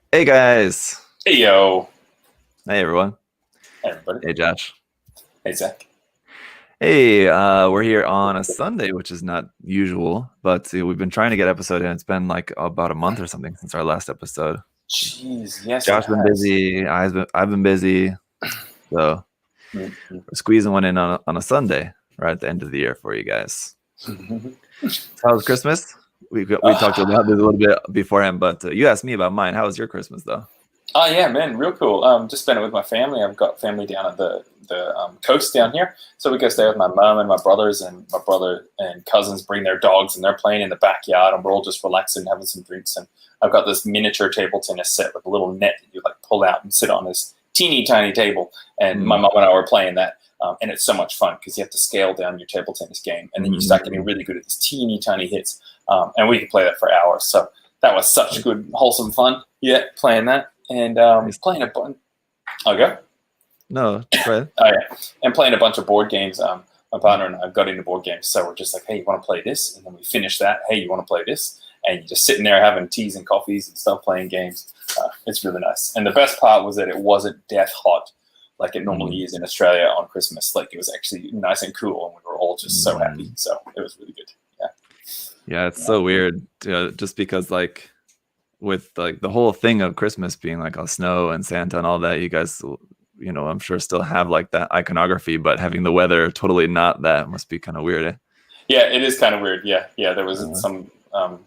Hey guys. Hey, yo. Hey everyone. Hey, everybody. Hey Josh. Hey, Zach. Hey, we're here on a Sunday, which is not usual, but we've been trying to get episode in. It's been like about a month or something since our last episode. Jeez, yes, it Josh's been has. busy. I've been busy. So Mhm. we're squeezing one in on a Sunday right at the end of the year for you guys. How was Christmas? We talked about this a little bit beforehand, but you asked me about mine. How was your Christmas though? Oh yeah, man, real cool. Just spent it with my family. I've got family down at the coast down here, so we go stay with my mum and my brothers, and my brother and cousins bring their dogs, and they're playing in the backyard, and we're all just relaxing, having some drinks. And I've got this miniature table tennis set with a little net that you like pull out and sit on this teeny tiny table. And my mum and I were playing that, and it's so much fun because you have to scale down your table tennis game, and then you start getting really good at these teeny tiny hits, and we could play that for hours. So that was such good, wholesome fun. Yeah, playing that. And playing a bunch. I'll go. No, go ahead. Oh yeah, and playing a bunch of board games. My partner and I got into board games, so we're just like, hey, you want to play this? And then we finish that. Hey, you want to play this? And you're just sitting there having teas and coffees and stuff, playing games. It's really nice. And the best part was that it wasn't death hot like it normally is in Australia on Christmas. Like it was actually nice and cool, and we were all just so happy. So it was really good. Yeah. Yeah, it's so weird, just because like with like the whole thing of Christmas being like all snow and Santa and all that, you guys, I'm sure still have like that iconography, but having the weather totally not that must be kind of weird. Yeah, it is kind of weird. Yeah. There was some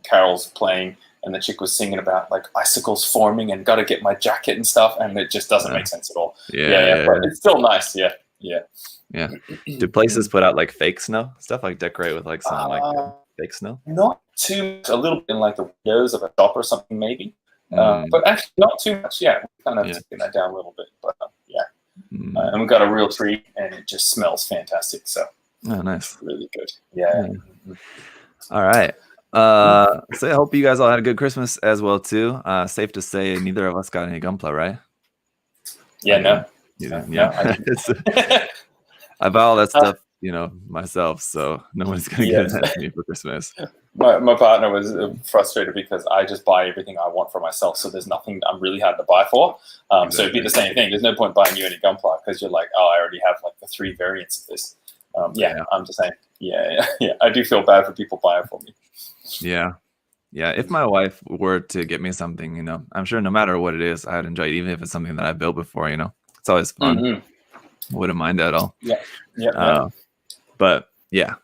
carols playing, and the chick was singing about like icicles forming and got to get my jacket and stuff, and it just doesn't make sense at all. Yeah, but it's still nice. Yeah. Do places put out like fake snow stuff, like decorate with like some like fake snow? Not too much. A little bit in like the windows of a shop or something maybe, but actually not too much. Yeah, we kind of taking that down a little bit, but and we've got a real tree, and it just smells fantastic. So nice, really good. Yeah. All right. So I hope you guys all had a good Christmas as well too. Safe to say neither of us got any gunpla, right? Yeah, no. Yeah. I buy all that stuff, myself, so no one's gonna get that to me for Christmas. My partner was frustrated because I just buy everything I want for myself, so there's nothing I'm really hard to buy for. Exactly. So it'd be the same thing. There's no point buying you any gunpla because you're like, oh, I already have like the 3 variants of this. I'm just saying. Yeah. I do feel bad for people buying for me. Yeah. If my wife were to get me something, I'm sure no matter what it is, I'd enjoy it, even if it's something that I built before. It's always fun. Mm-hmm. Wouldn't mind at all. Yeah. But yeah,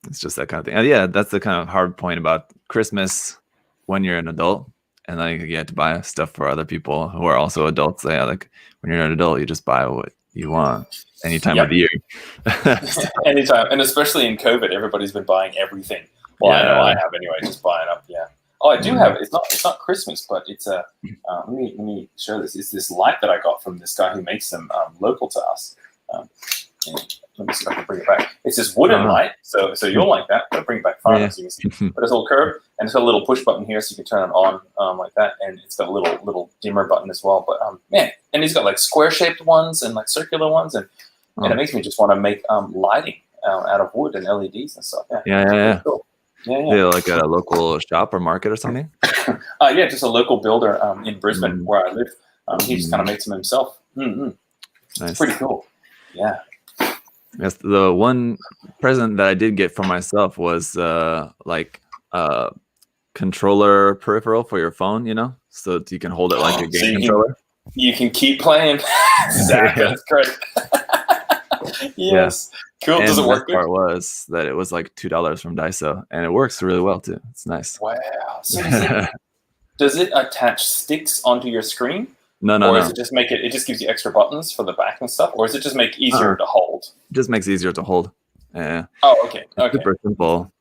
it's just that kind of thing. Yeah, that's the kind of hard point about Christmas when you're an adult, and like you have to buy stuff for other people who are also adults. Yeah, like when you're an adult, you just buy what you want any time of the year. Anytime, and especially in COVID, everybody's been buying everything. Well, I know I have anyway, just buying up. Yeah. Oh, I do have. It's not Christmas, but it's a. Let me show this. It's this light that I got from this guy who makes them local to us. Let me see if I can bring it back. It's this wooden light, so you'll like that. I'll bring it back far so you can see. But it's all curved, and it's got a little push button here, so you can turn it on like that, and it's got a little dimmer button as well. But man, and he's got like square shaped ones and like circular ones, and it makes me just want to make lighting out of wood and LEDs and stuff. Yeah. Cool. Yeah, like at a local shop or market or something. Just a local builder in Brisbane where I live. He just kind of makes them himself. Nice. It's pretty cool. Yeah. Yes, the one present that I did get for myself was like a controller peripheral for your phone, so you can hold it like a game controller. You can keep playing. Exactly. That's great. Yes. Cool. Does it work? The part was that it was like $2 from Daiso, and it works really well too. It's nice. Wow. So does it attach sticks onto your screen? No. Or does it just make it? It just gives you extra buttons for the back and stuff, or does it just make it easier to hold? It just makes it easier to hold. Yeah. Oh, okay. It's super simple.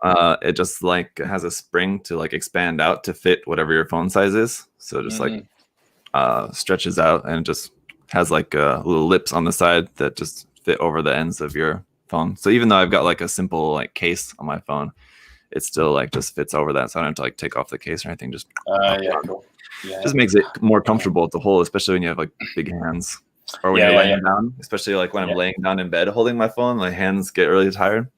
It just like has a spring to like expand out to fit whatever your phone size is. So just like stretches out and just has like little lips on the side that just fit over the ends of your phone. So even though I've got like a simple like case on my phone, it still like just fits over that. So I don't have to like take off the case or anything. Just cool. Yeah. Just makes it more comfortable to hold, especially when you have like big hands, or when you're laying down. Especially like when I'm laying down in bed holding my phone, my hands get really tired.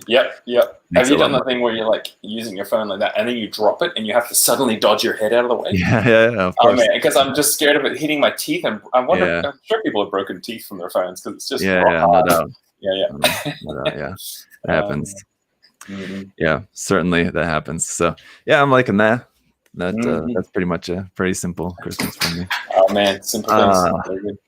Yep. Makes Have you it a lot done the more- thing where you're like using your phone like that and then you drop it and you have to suddenly dodge your head out of the way? Yeah, of Oh course. man, because I'm just scared of it hitting my teeth, and I wonder. Yeah. I'm sure people have broken teeth from their phones because it's just Yeah, rock no hard. doubt. Yeah. No doubt, yeah. It happens. Mhm. Yeah, certainly that happens. So yeah, I'm liking that. Mhm. That's pretty much a pretty simple Christmas for me. Oh man, simple things. Very good.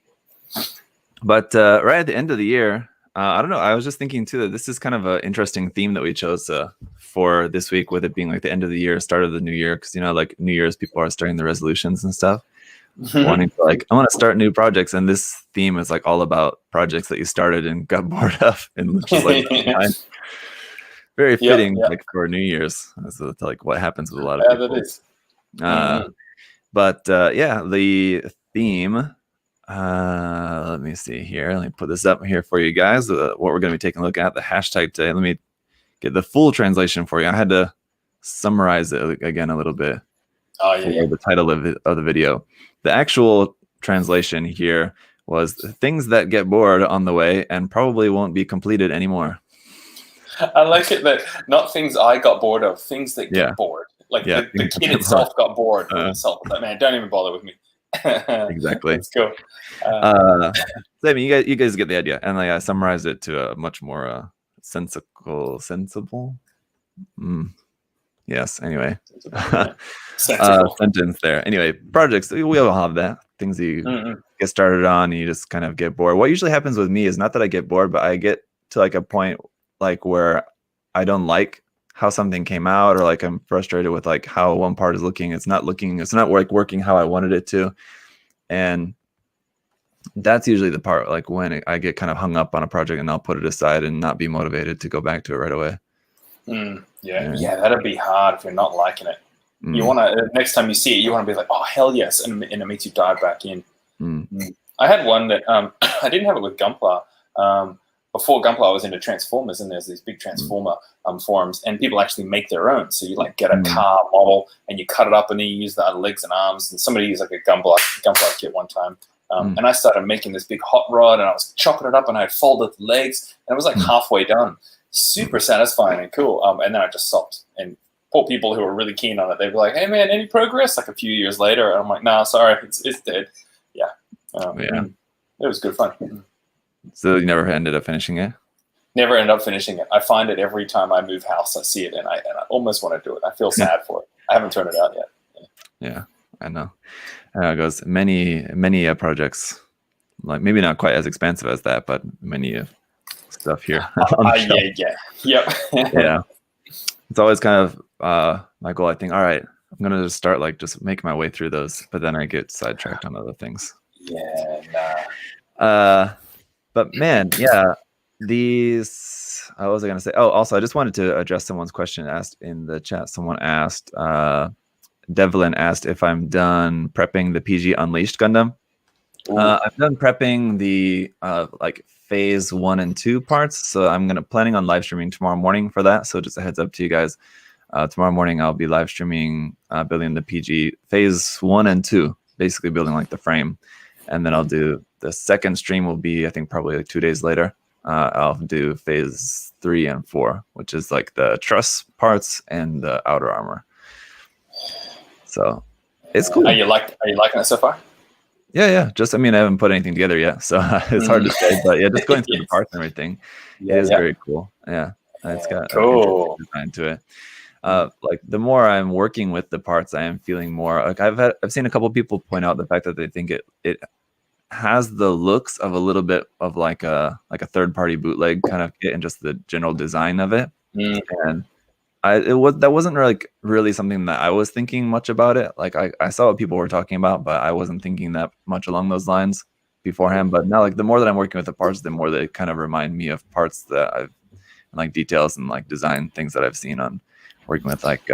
But right at the end of the year, I don't know. I was just thinking too that this is kind of an interesting theme that we chose for this week, with it being like the end of the year, start of the new year, because like New Year's, people are starting the resolutions and stuff, wanting to I want to start new projects, and this theme is like all about projects that you started and got bored of, and just like very fitting, like for New Year's, as like what happens with a lot of people. That is. But yeah, the theme. Let me see here. Let me put this up here for you guys. What we're going to be taking a look at, the hashtag today. Let me get the full translation for you. I had to summarize it again a little bit. Oh yeah. The title of the video. The actual translation here was things that get bored on the way and probably won't be completed anymore. I like it that not things I got bored of, things that get bored. Like the kid itself got bored with itself. Like, man, don't even bother with me. Exactly. That's cool. I mean, you guys get the idea, and I summarized it to a much more sensible. Yes. Anyway, sentence there. Anyway, projects, we all have that. Things that you get started on, and you just kind of get bored. What usually happens with me is not that I get bored, but I get to like a point like where I don't like how something came out, or like I'm frustrated with like how one part is looking. It's not like working how I wanted it to. And that's usually the part like when I get kind of hung up on a project, and I'll put it aside and not be motivated to go back to it right away. Yeah, that'd be hard if you're not liking it. You want to, next time you see it, you want to be like, oh, hell yes. And it makes you dive back in. I had one that I didn't have it with Gunpla. Before Gunpla, I was into Transformers, and there's these big Transformer forums, and people actually make their own. So you like get a car model and you cut it up, and then you use the legs and arms. And somebody used like a Gunpla kit one time. And I started making this big hot rod, and I was chopping it up, and I had folded the legs, and it was like halfway done. Super satisfying and cool. And then I just stopped. And poor people who were really keen on it, they'd be like, hey man, any progress? Like a few years later, and I'm like, nah, sorry, it's dead. Yeah. It was good fun. So you never ended up finishing it? Never end up finishing it. I find it every time I move house. I see it, and I almost want to do it. I feel sad for it. I haven't turned it out yet. Yeah, I know. It goes many projects, like maybe not quite as expensive as that, but many stuff here. Yeah. It's always kind of my goal. I think, all right, I'm gonna just start like just make my way through those, but then I get sidetracked on other things. But man, yeah, these. What was I gonna say? Oh, also, I just wanted to address someone's question asked in the chat. Someone asked, Devlin asked if I'm done prepping the PG Unleashed Gundam. I've done prepping the like phase 1 and 2 parts, so I'm planning on live streaming tomorrow morning for that. So just a heads up to you guys. Tomorrow morning I'll be live streaming building the PG phase 1 and 2, basically building like the frame, and then I'll do the second stream will be I think probably like 2 days later. I'll do phase 3 and 4, which is like the truss parts and the outer armor. So it's cool. Are you liking it so far? Yeah. Just, I mean, I haven't put anything together yet, so it's hard to say. But yeah, just going through the parts and everything, it is very cool. Yeah, it's got cool design to it. Like the more I'm working with the parts, I am feeling more like I've seen a couple of people point out the fact that they think it has the looks of a little bit of like a third-party bootleg kind of kit, and just the general design of it. And that wasn't really something that I was thinking much about it. Like I saw what people were talking about, but I wasn't thinking that much along those lines beforehand. But now, like the more that I'm working with the parts, the more they kind of remind me of parts that I've like details and like design things that I've seen on working with like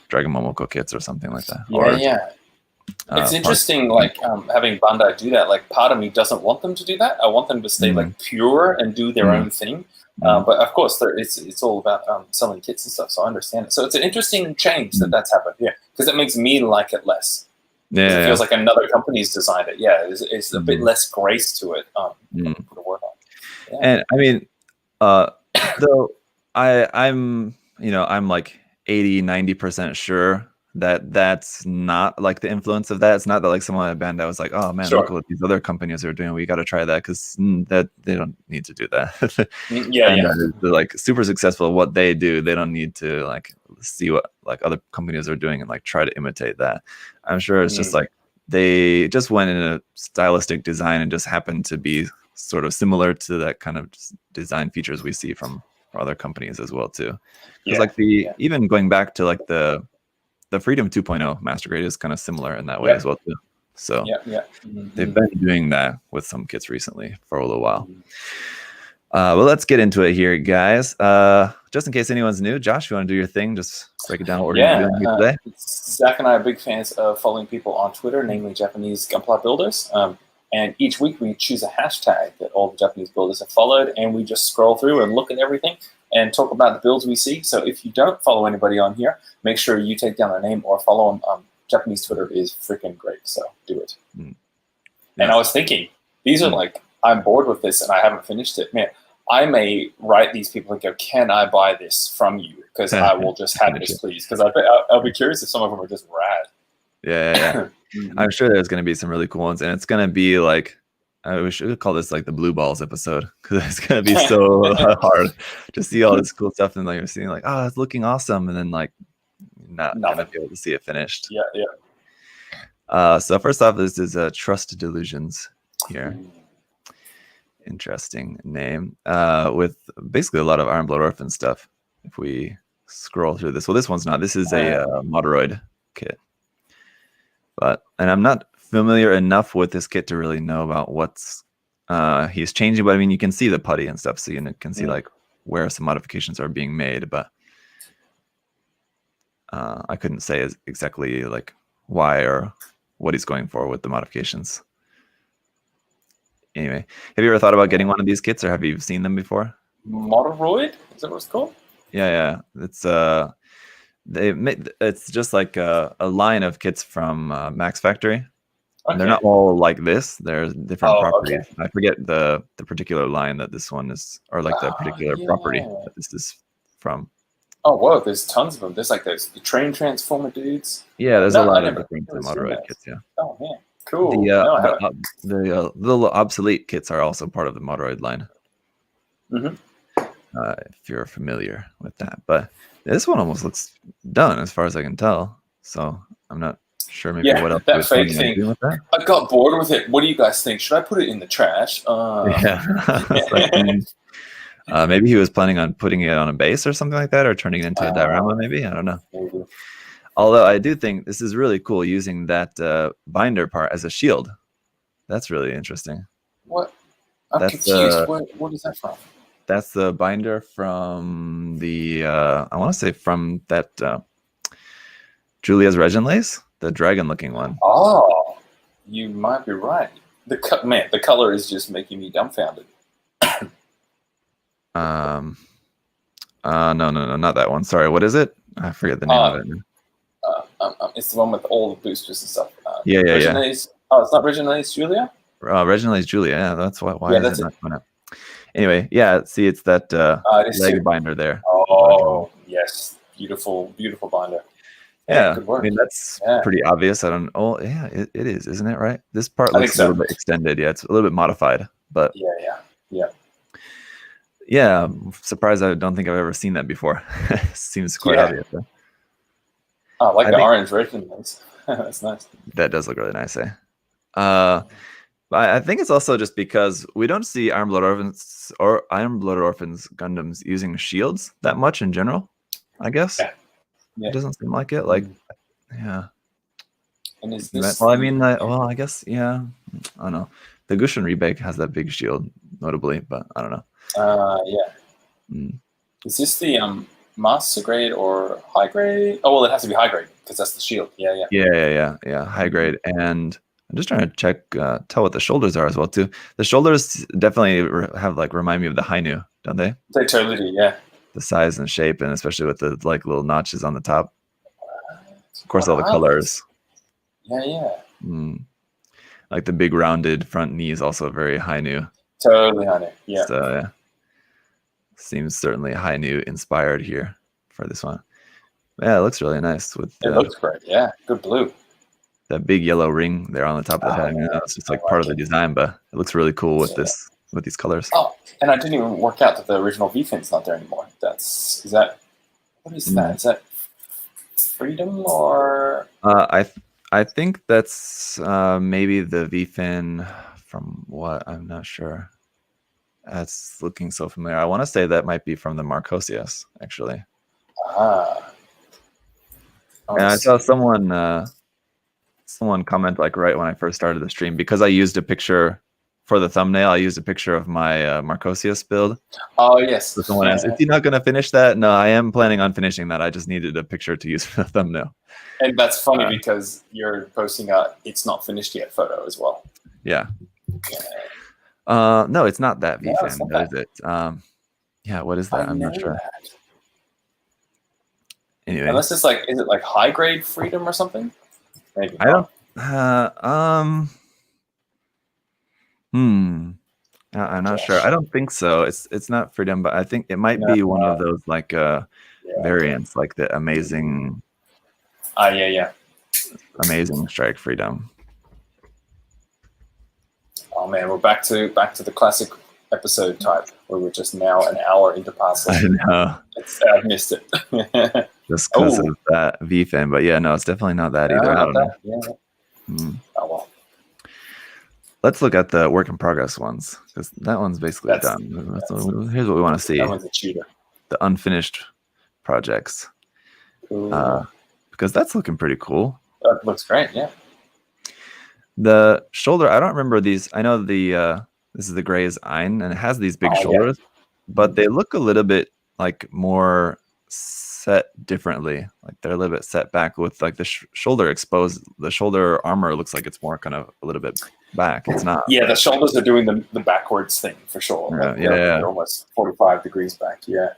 Dragon Momoko kits or something like that. It's interesting, like having Bandai do that. Like, part of me doesn't want them to do that. I want them to stay like pure and do their own thing. But of course, it's all about selling kits and stuff. So I understand it. So it's an interesting change that's happened. Yeah, because it makes me like it less. Yeah, it feels like another company's designed it. Yeah, it's a bit less grace to it. Put a word on. And I mean, though I'm I'm like 80-90% sure that that's not like the influence of that. It's not that like someone at Bandai was like, oh man, Sure. look what these other companies are doing. We got to try that, because that they don't need to do that. Yeah, And yeah. they're like super successful at what they do. They don't need to like see what like other companies are doing and like try to imitate that. I'm sure it's just like they just went in a stylistic design and just happened to be sort of similar to that kind of design features we see from other companies as well too. Because like even going back to like the Freedom 2.0 Master Grade is kind of similar in that way as well too. So they've been doing that with some kits recently for a little while. Well, let's get into it here, guys. Just in case anyone's new, Josh, you want to do your thing? Just break it down what we're doing here today. Zach and I are big fans of following people on Twitter, namely Japanese gunpla builders. And each week we choose a hashtag that all the Japanese builders have followed, and we just scroll through and look at everything and talk about the builds we see. So if you don't follow anybody on here, make sure you take down their name or follow them. Japanese Twitter is freaking great, so do it. And I was thinking, these are like, I'm bored with this and I haven't finished it. Man, I may write these people and go, can I buy this from you? Because I will just have this, please. Because I'll be curious if some of them are just rad. Yeah. I'm sure there's going to be some really cool ones, and it's going to be like, we should call this like the blue balls episode, because it's going to be so hard to see all this cool stuff and like you're seeing like, oh, it's looking awesome, and then like not going to be able to see it finished. So first off, this is Trust Delusions here. Interesting name, with basically a lot of Iron Blood Orphan stuff. If we scroll through this, well, this one's not. This is a Moderoid kit. And I'm not familiar enough with this kit to really know about what's he's changing, but I mean, you can see the putty and stuff, so you can see like where some modifications are being made, but I couldn't say exactly like why or what he's going for with the modifications. Anyway, have you ever thought about getting one of these kits, or have you seen them before? Moderoid? Is that what it's called? Yeah. It's it's just like a line of kits from Max Factory. Okay. They're not all like this. There's different properties. Okay. I forget the particular line that this one is, or like the particular property that this is from. Oh, whoa, there's tons of them. There's like the train transformer dudes. Yeah, there's a lot of different Moderoid kits, yeah. Oh, man. Cool. The little obsolete kits are also part of the Moderoid line. If you're familiar with that. But this one almost looks done as far as I can tell. So I'm not sure maybe what else that fake thing. With that. I got bored with it. What do you guys think? Should I put it in the trash? Maybe he was planning on putting it on a base or something like that, or turning it into a diorama maybe. I don't know. Maybe. Although I do think this is really cool, using that binder part as a shield. That's really interesting. What? I'm confused. What is that from? That's the binder from the, I want to say from that Julia's Resin Lace, the dragon-looking one. Oh, you might be right. The color is just making me dumbfounded. No, not that one. Sorry, what is it? I forget the name of it. It's the one with all the boosters and stuff. Yeah. Oh, it's not Resin Lace Julia? Resin Lace Julia, yeah, that's why is it not coming up? Anyway, yeah, see, it's that leg binder there. Oh, yes. Beautiful binder. Yeah, good work. I mean, that's pretty obvious. I don't know. Oh, yeah, it is, isn't it, right? This part looks a little bit extended. Yeah, it's a little bit modified, but... Yeah, I'm surprised. I don't think I've ever seen that before. Seems quite obvious, though. I like the orange Resin Lace. That's nice. That does look really nice, eh? I think it's also just because we don't see Iron Blood Orphans Gundams using shields that much in general, I guess. Yeah. It doesn't seem like it. Like, yeah. And is this... Well, I mean, I guess, yeah. I don't know. The Gushin Rebake has that big shield, notably, but I don't know. Is this the master grade or high grade? Oh, well, it has to be high grade because that's the shield. Yeah. High grade. And I'm just trying to check, tell what the shoulders are as well too. The shoulders definitely have like remind me of the Hainu, don't they? They totally do, yeah. The size and shape, and especially with the like little notches on the top. Of course, all the colors. Yeah. Like the big rounded front knee is also very Hainu. Totally Hainu, yeah. So seems certainly high new inspired here for this one. Yeah, it looks really nice with It looks great. Yeah, good blue. that big yellow ring there on the top of the head. I mean, it's just like part of the design, but it looks really cool with these colors. Oh, and I didn't even work out that the original V-fin's not there anymore. What is that? Is that Freedom or? I think that's maybe the V-fin from what I'm not sure. That's looking so familiar. I want to say that might be from the Marcosius, actually. And I saw someone comment like right when I first started the stream, because I used a picture for the thumbnail. I used a picture of my Marcosius build. Oh yes. So someone asked, "Is he not going to finish that?" No, I am planning on finishing that. I just needed a picture to use for the thumbnail. And that's funny because you're posting a "it's not finished yet" photo as well. Yeah. No, it's not that V-fin. No, is it? Yeah, what is that? I'm not sure. Anyway, unless it's like, is it like high grade Freedom or something? Maybe I don't. I'm not sure. I don't think so. It's not Freedom, but I think it might be one of those like variants, like the amazing. Amazing Strike Freedom. Oh man, we're back to the classic episode type where we're just now an hour into past. I know. I've missed it. Just because of that V-fin, but yeah, no, it's definitely not that either. I don't know. Yeah. Oh well. Let's look at the work in progress ones, because that one's basically done. Here's what we want to see. That one's a cheater. The unfinished projects. Because that's looking pretty cool. That looks great, yeah. The shoulder, I don't remember these. I know this is the Grey's Ein, and it has these big shoulders, but they look a little bit like more set differently. Like they're a little bit set back with like the shoulder exposed. The shoulder armor looks like it's more kind of a little bit back. It's not. Yeah, the shoulders are doing the backwards thing for sure. Like, they're almost 45 degrees back. Yeah.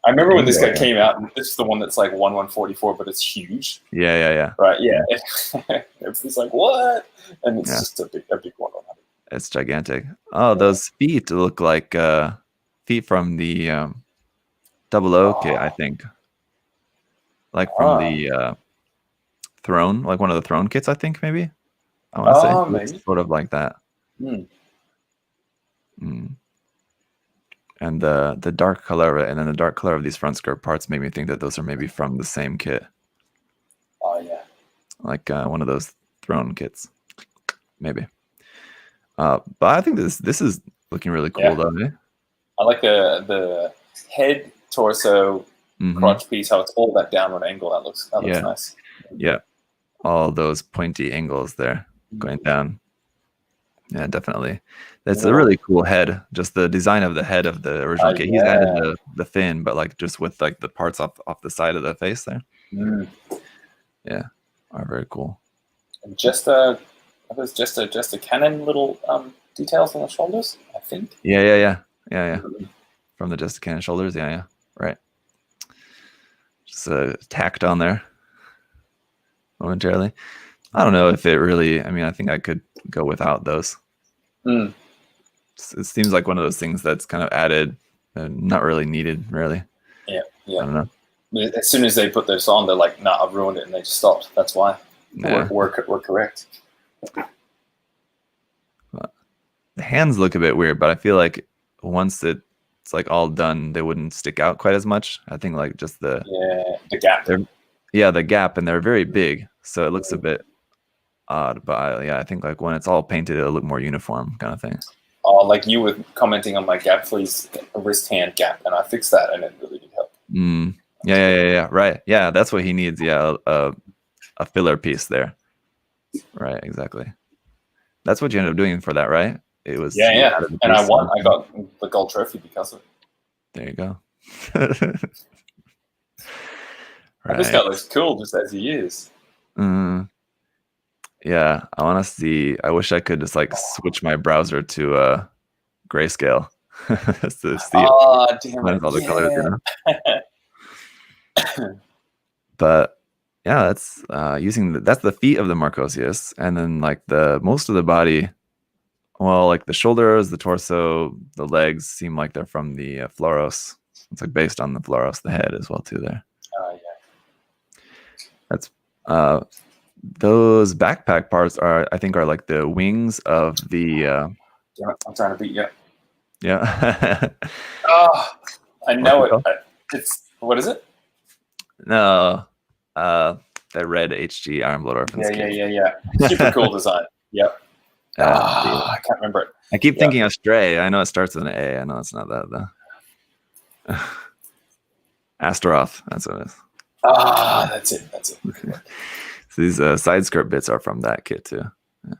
I remember when this guy came out, and this is the one that's like 1/144, but it's huge. Yeah. Right. Yeah. It's like what? And it's just a big one. It's gigantic. Oh, those feet look like feet from the 00 kit, I think. Like from the Throne, like one of the Throne kits, I think maybe. I want to say maybe. Sort of like that. And the dark color of it, and then the dark color of these front skirt parts made me think that those are maybe from the same kit. Oh yeah. Like one of those Throne kits, maybe. But I think this is looking really cool, though. Eh? I like the head, torso, crotch piece. How it's all that downward angle. That looks nice. Yeah, all those pointy angles there going down. Yeah, definitely. That's a really cool head. Just the design of the head of the original kit. He's added the fin, but like just with like the parts off the side of the face there. Yeah, are very cool. And just a cannon little details on the shoulders, I think. Yeah. From the just a cannon shoulders. Yeah. Right. Just tacked on there momentarily. I don't know if it really. I mean, I think I could go without those. It seems like one of those things that's kind of added and not really needed, really. Yeah. I don't know. As soon as they put this on, they're like, "Nah, I've ruined it," and they just stopped. That's why. We're correct. The hands look a bit weird, but I feel like once it's like all done, they wouldn't stick out quite as much. I think like just the gap. The gap, and they're very big, so it looks a bit odd. But I think like when it's all painted, it'll look more uniform, kind of thing. Oh, like you were commenting on my gap fleece wrist hand gap, and I fixed that, and it really did help. Yeah. Right. Yeah, that's what he needs. Yeah, a filler piece there. Right. Exactly. That's what you ended up doing for that, right? It was. Yeah. And I won. I got the gold trophy because of it. There you go. Right. This guy looks cool just as he is. Yeah, I want to see. I wish I could just like switch my browser to grayscale to see all the colors. But yeah, that's using that's the feet of the Marcosius, and then like the most of the body Well, like the shoulders, the torso, the legs seem like they're from the Floros. It's like based on the Floros, the head as well too there. Yeah. That's those backpack parts are like the wings of the Damn it, I'm trying to beat you. yeah. Oh, I know What's it. It's what is it? No, that red HG Iron Blood Orphans kit. Yeah. Super cool design. Yep. I can't remember it. I keep thinking of Stray. I know it starts with an A. I know it's not that though. Astaroth. That's what it is. That's it. So these side skirt bits are from that kit too. Yeah.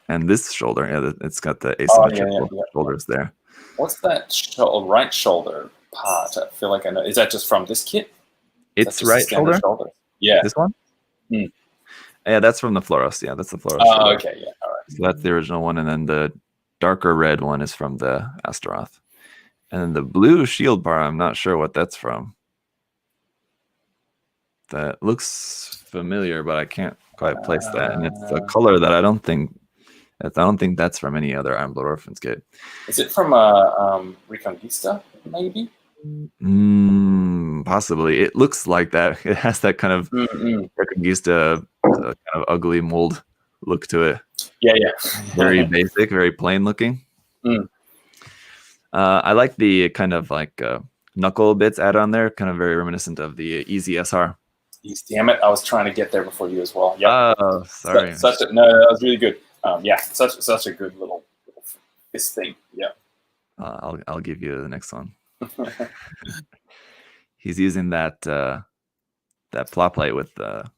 And this shoulder, it's got the asymmetrical shoulders there. What's that right shoulder part? I feel like I know. Is that just from this kit? It's right shoulder? Yeah. This one? Yeah, that's from the Floros. Yeah, that's the Floros. Oh, okay. Yeah. All right. So that's the original one. And then the darker red one is from the Astaroth. And then the blue shield bar, I'm not sure what that's from. That looks familiar, but I can't quite place that. And it's a color that I don't think that's from any other Iron Blood Orphans kit. Is it from Reconquista, maybe? Possibly. It looks like that. It has that kind of Reconquista kind of ugly mold look to it. Yeah. Very basic, very plain looking. I like the kind of like knuckle bits added on there, kind of very reminiscent of the Easy SR. Damn it! I was trying to get there before you as well. Yeah. Oh, sorry. No, that was really good. Such a good little this thing. Yeah. I'll give you the next one. He's using that plot plate with the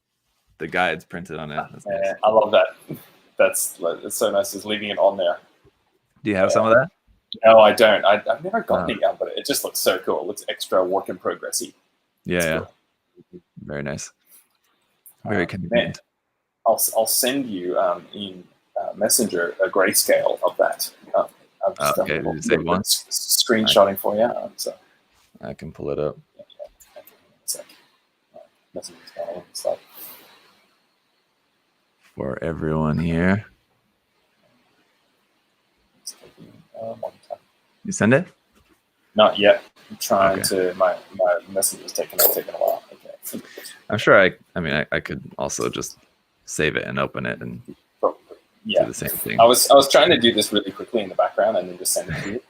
guides printed on it. Nice. I love that. It's so nice just leaving it on there. Do you have some of that? No, I don't. I've never gotten it yet, but it just looks so cool. It looks extra work in progressy. Yeah. Cool. Very nice. Very convenient. I'll send you in Messenger a grayscale of that. I've just done a little screenshotting for you. So I can pull it up. Messenger's got all this stuff. For everyone here. You send it? Not yet. I'm trying to. My Messenger's taking a while. Okay. I'm sure I could also just save it and open it and do the same thing. I was trying to do this really quickly in the background and then just send it to you.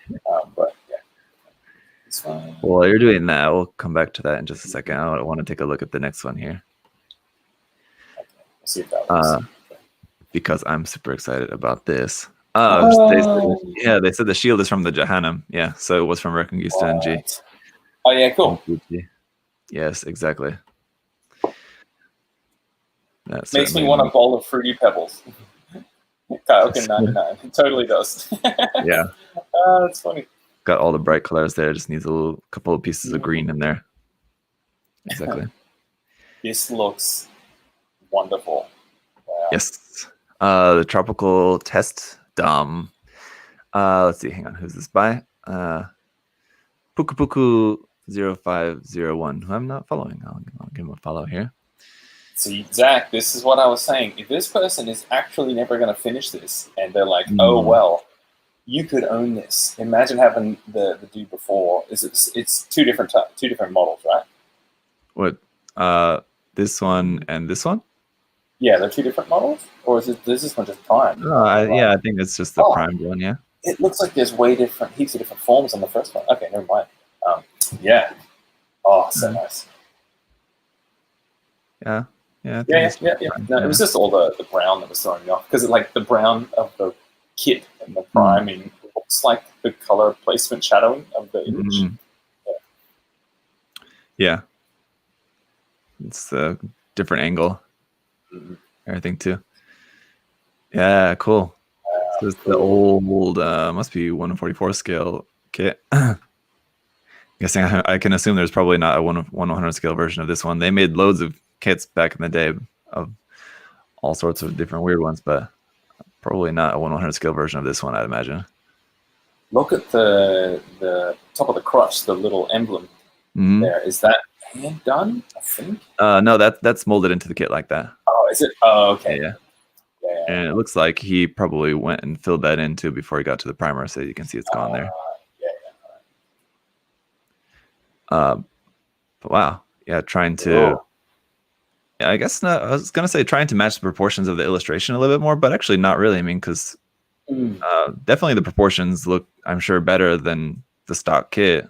But yeah. It's fine. While you're doing that, we'll come back to that in just a second. I want to take a look at the next one here. Okay. We'll see if that works. Because I'm super excited about this. They said the shield is from the Jahannam. Yeah, so it was from Reconquista and G. Oh yeah, cool. Yes, exactly. That makes me want a bowl of Fruity Pebbles. Okay, 99. It totally does. Yeah. That's funny. Got all the bright colors there. Just needs a couple of pieces of green in there. Exactly. This looks wonderful. Wow. Yes. The Tropical Test Dom. Let's see. Hang on. Who's this by? Puku 0501, who I'm not following. I'll give him a follow here. See, Zach, this is what I was saying. If this person is actually never going to finish this, and they're like, "Oh well, you could own this." Imagine having the dude before. It's two different models, right? What? This one and this one? Yeah, they're two different models, or is this one just prime? I think it's just the primed one. Yeah. It looks like there's heaps of different forms on the first one. Okay, never mind. Yeah. Oh, so nice. Yeah. No, it was just all the brown that was throwing me off, because like the brown of the kit and the priming looks like the color placement shadowing of the image. Yeah. It's a different angle. Everything too. Yeah, cool. This is the old, must be 1/44 scale kit. Guessing I can assume there's probably not a 1/100 scale version of this one. They made loads of kits back in the day of all sorts of different weird ones, but probably not a 1/100 scale version of this one, I'd imagine. Look at the top of the crutch, the little emblem there. Is that hand done? I think. No, that's molded into the kit like that. Oh, is it? Oh, okay. Yeah. And it looks like he probably went and filled that in too before he got to the primer, so you can see it's gone there. But wow, yeah, trying to. Yeah, I guess not. I was gonna say trying to match the proportions of the illustration a little bit more, but actually not really. I mean, because definitely the proportions look, I'm sure, better than the stock kit,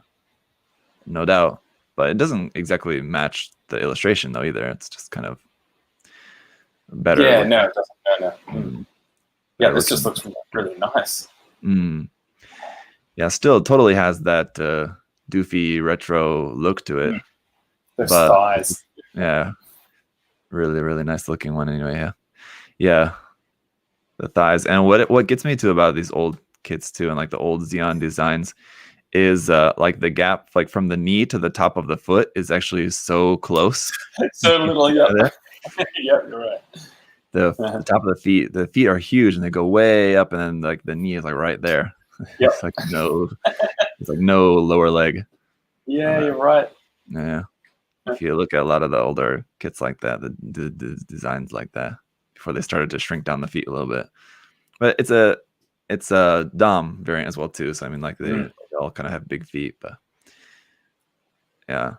no doubt. But it doesn't exactly match the illustration though either. It's just kind of better. Yeah, no, it doesn't. No. Yeah, this just looks really nice. Yeah, still totally has that doofy retro look to it. Those thighs. Yeah. Really, really nice looking one anyway. Yeah. The thighs. And what gets me to about these old kits too, and like the old Xeon designs, is like the gap like from the knee to the top of the foot is actually so close. So little, yeah. Yeah, you're right. The top of the feet are huge and they go way up, and then like the knee is like right there. Yep. It's like no lower leg. Yeah, you're right. Yeah. If you look at a lot of the older kits like that, the designs like that, before they started to shrink down the feet a little bit. But it's a Dom variant as well too. So I mean, like they all kind of have big feet, but yeah,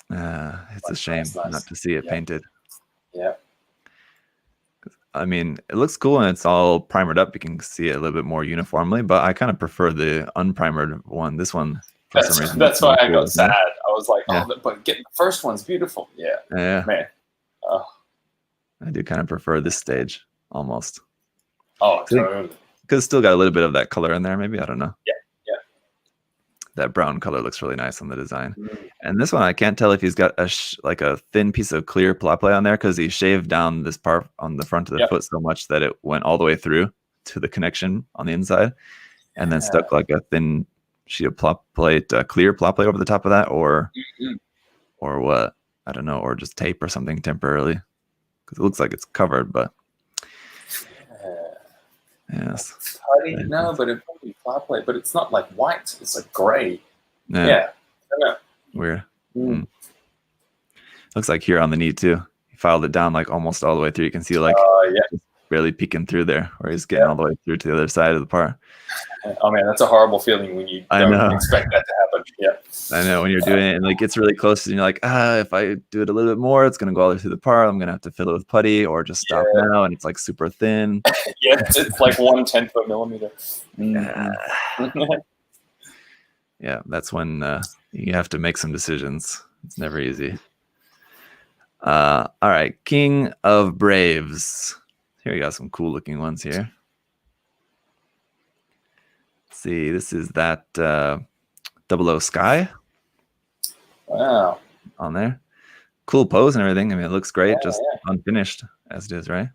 it's a shame not to see it painted. Yeah. I mean, it looks cool and it's all primered up. You can see it a little bit more uniformly, but I kind of prefer the unprimered one. This one. That's why I got sad. I was like, but the first one's beautiful. Yeah. Man. Oh. I do kind of prefer this stage almost. Oh, totally. Because it's still got a little bit of that color in there, maybe. I don't know. Yeah. That brown color looks really nice on the design. And this one, I can't tell if he's got like a thin piece of clear plate on there, because he shaved down this part on the front of the foot so much that it went all the way through to the connection on the inside, and then stuck like a thin sheet of clear plot plate over the top of that, or what? I don't know, or just tape or something temporarily, because it looks like it's covered, but yes. No, but it probably plot plate, but it's not like white; it's like gray. Yeah. I don't know. Weird. Looks like here on the knee too. He filed it down like almost all the way through. You can see like just barely peeking through there, where he's getting all the way through to the other side of the part. Oh man, that's a horrible feeling when you don't expect that to happen. Yeah, I know, when you're doing it and like it's really close and you're like, if I do it a little bit more, it's gonna go all the way through the part. I'm gonna have to fill it with putty or just stop now, and it's like super thin. Yeah, it's like 1/10 of a millimeter. Yeah, that's when you have to make some decisions. It's never easy. All right, King of Braves. Here we got some cool looking ones here. See, this is that 00 Sky. Wow. On there. Cool pose and everything. I mean, it looks great, just unfinished as it is, right?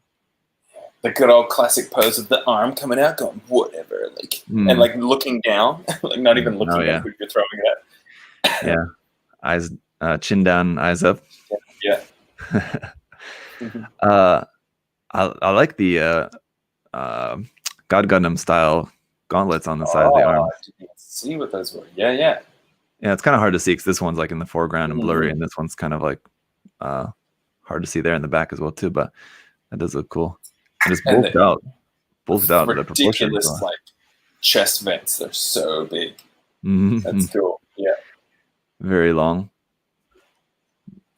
The good old classic pose of the arm coming out, going whatever, like, and like looking down, like not even looking at who you're throwing it at. Yeah. Eyes, chin down, eyes up. Yeah. I like the God Gundam style gauntlets on the side of the arm. I didn't see what those were. Yeah, it's kind of hard to see because this one's like in the foreground and blurry, and this one's kind of like hard to see there in the back as well too. But that does look cool. And it's bulked out. Ridiculous, like chest vents. They're so big. That's cool. Yeah, very long.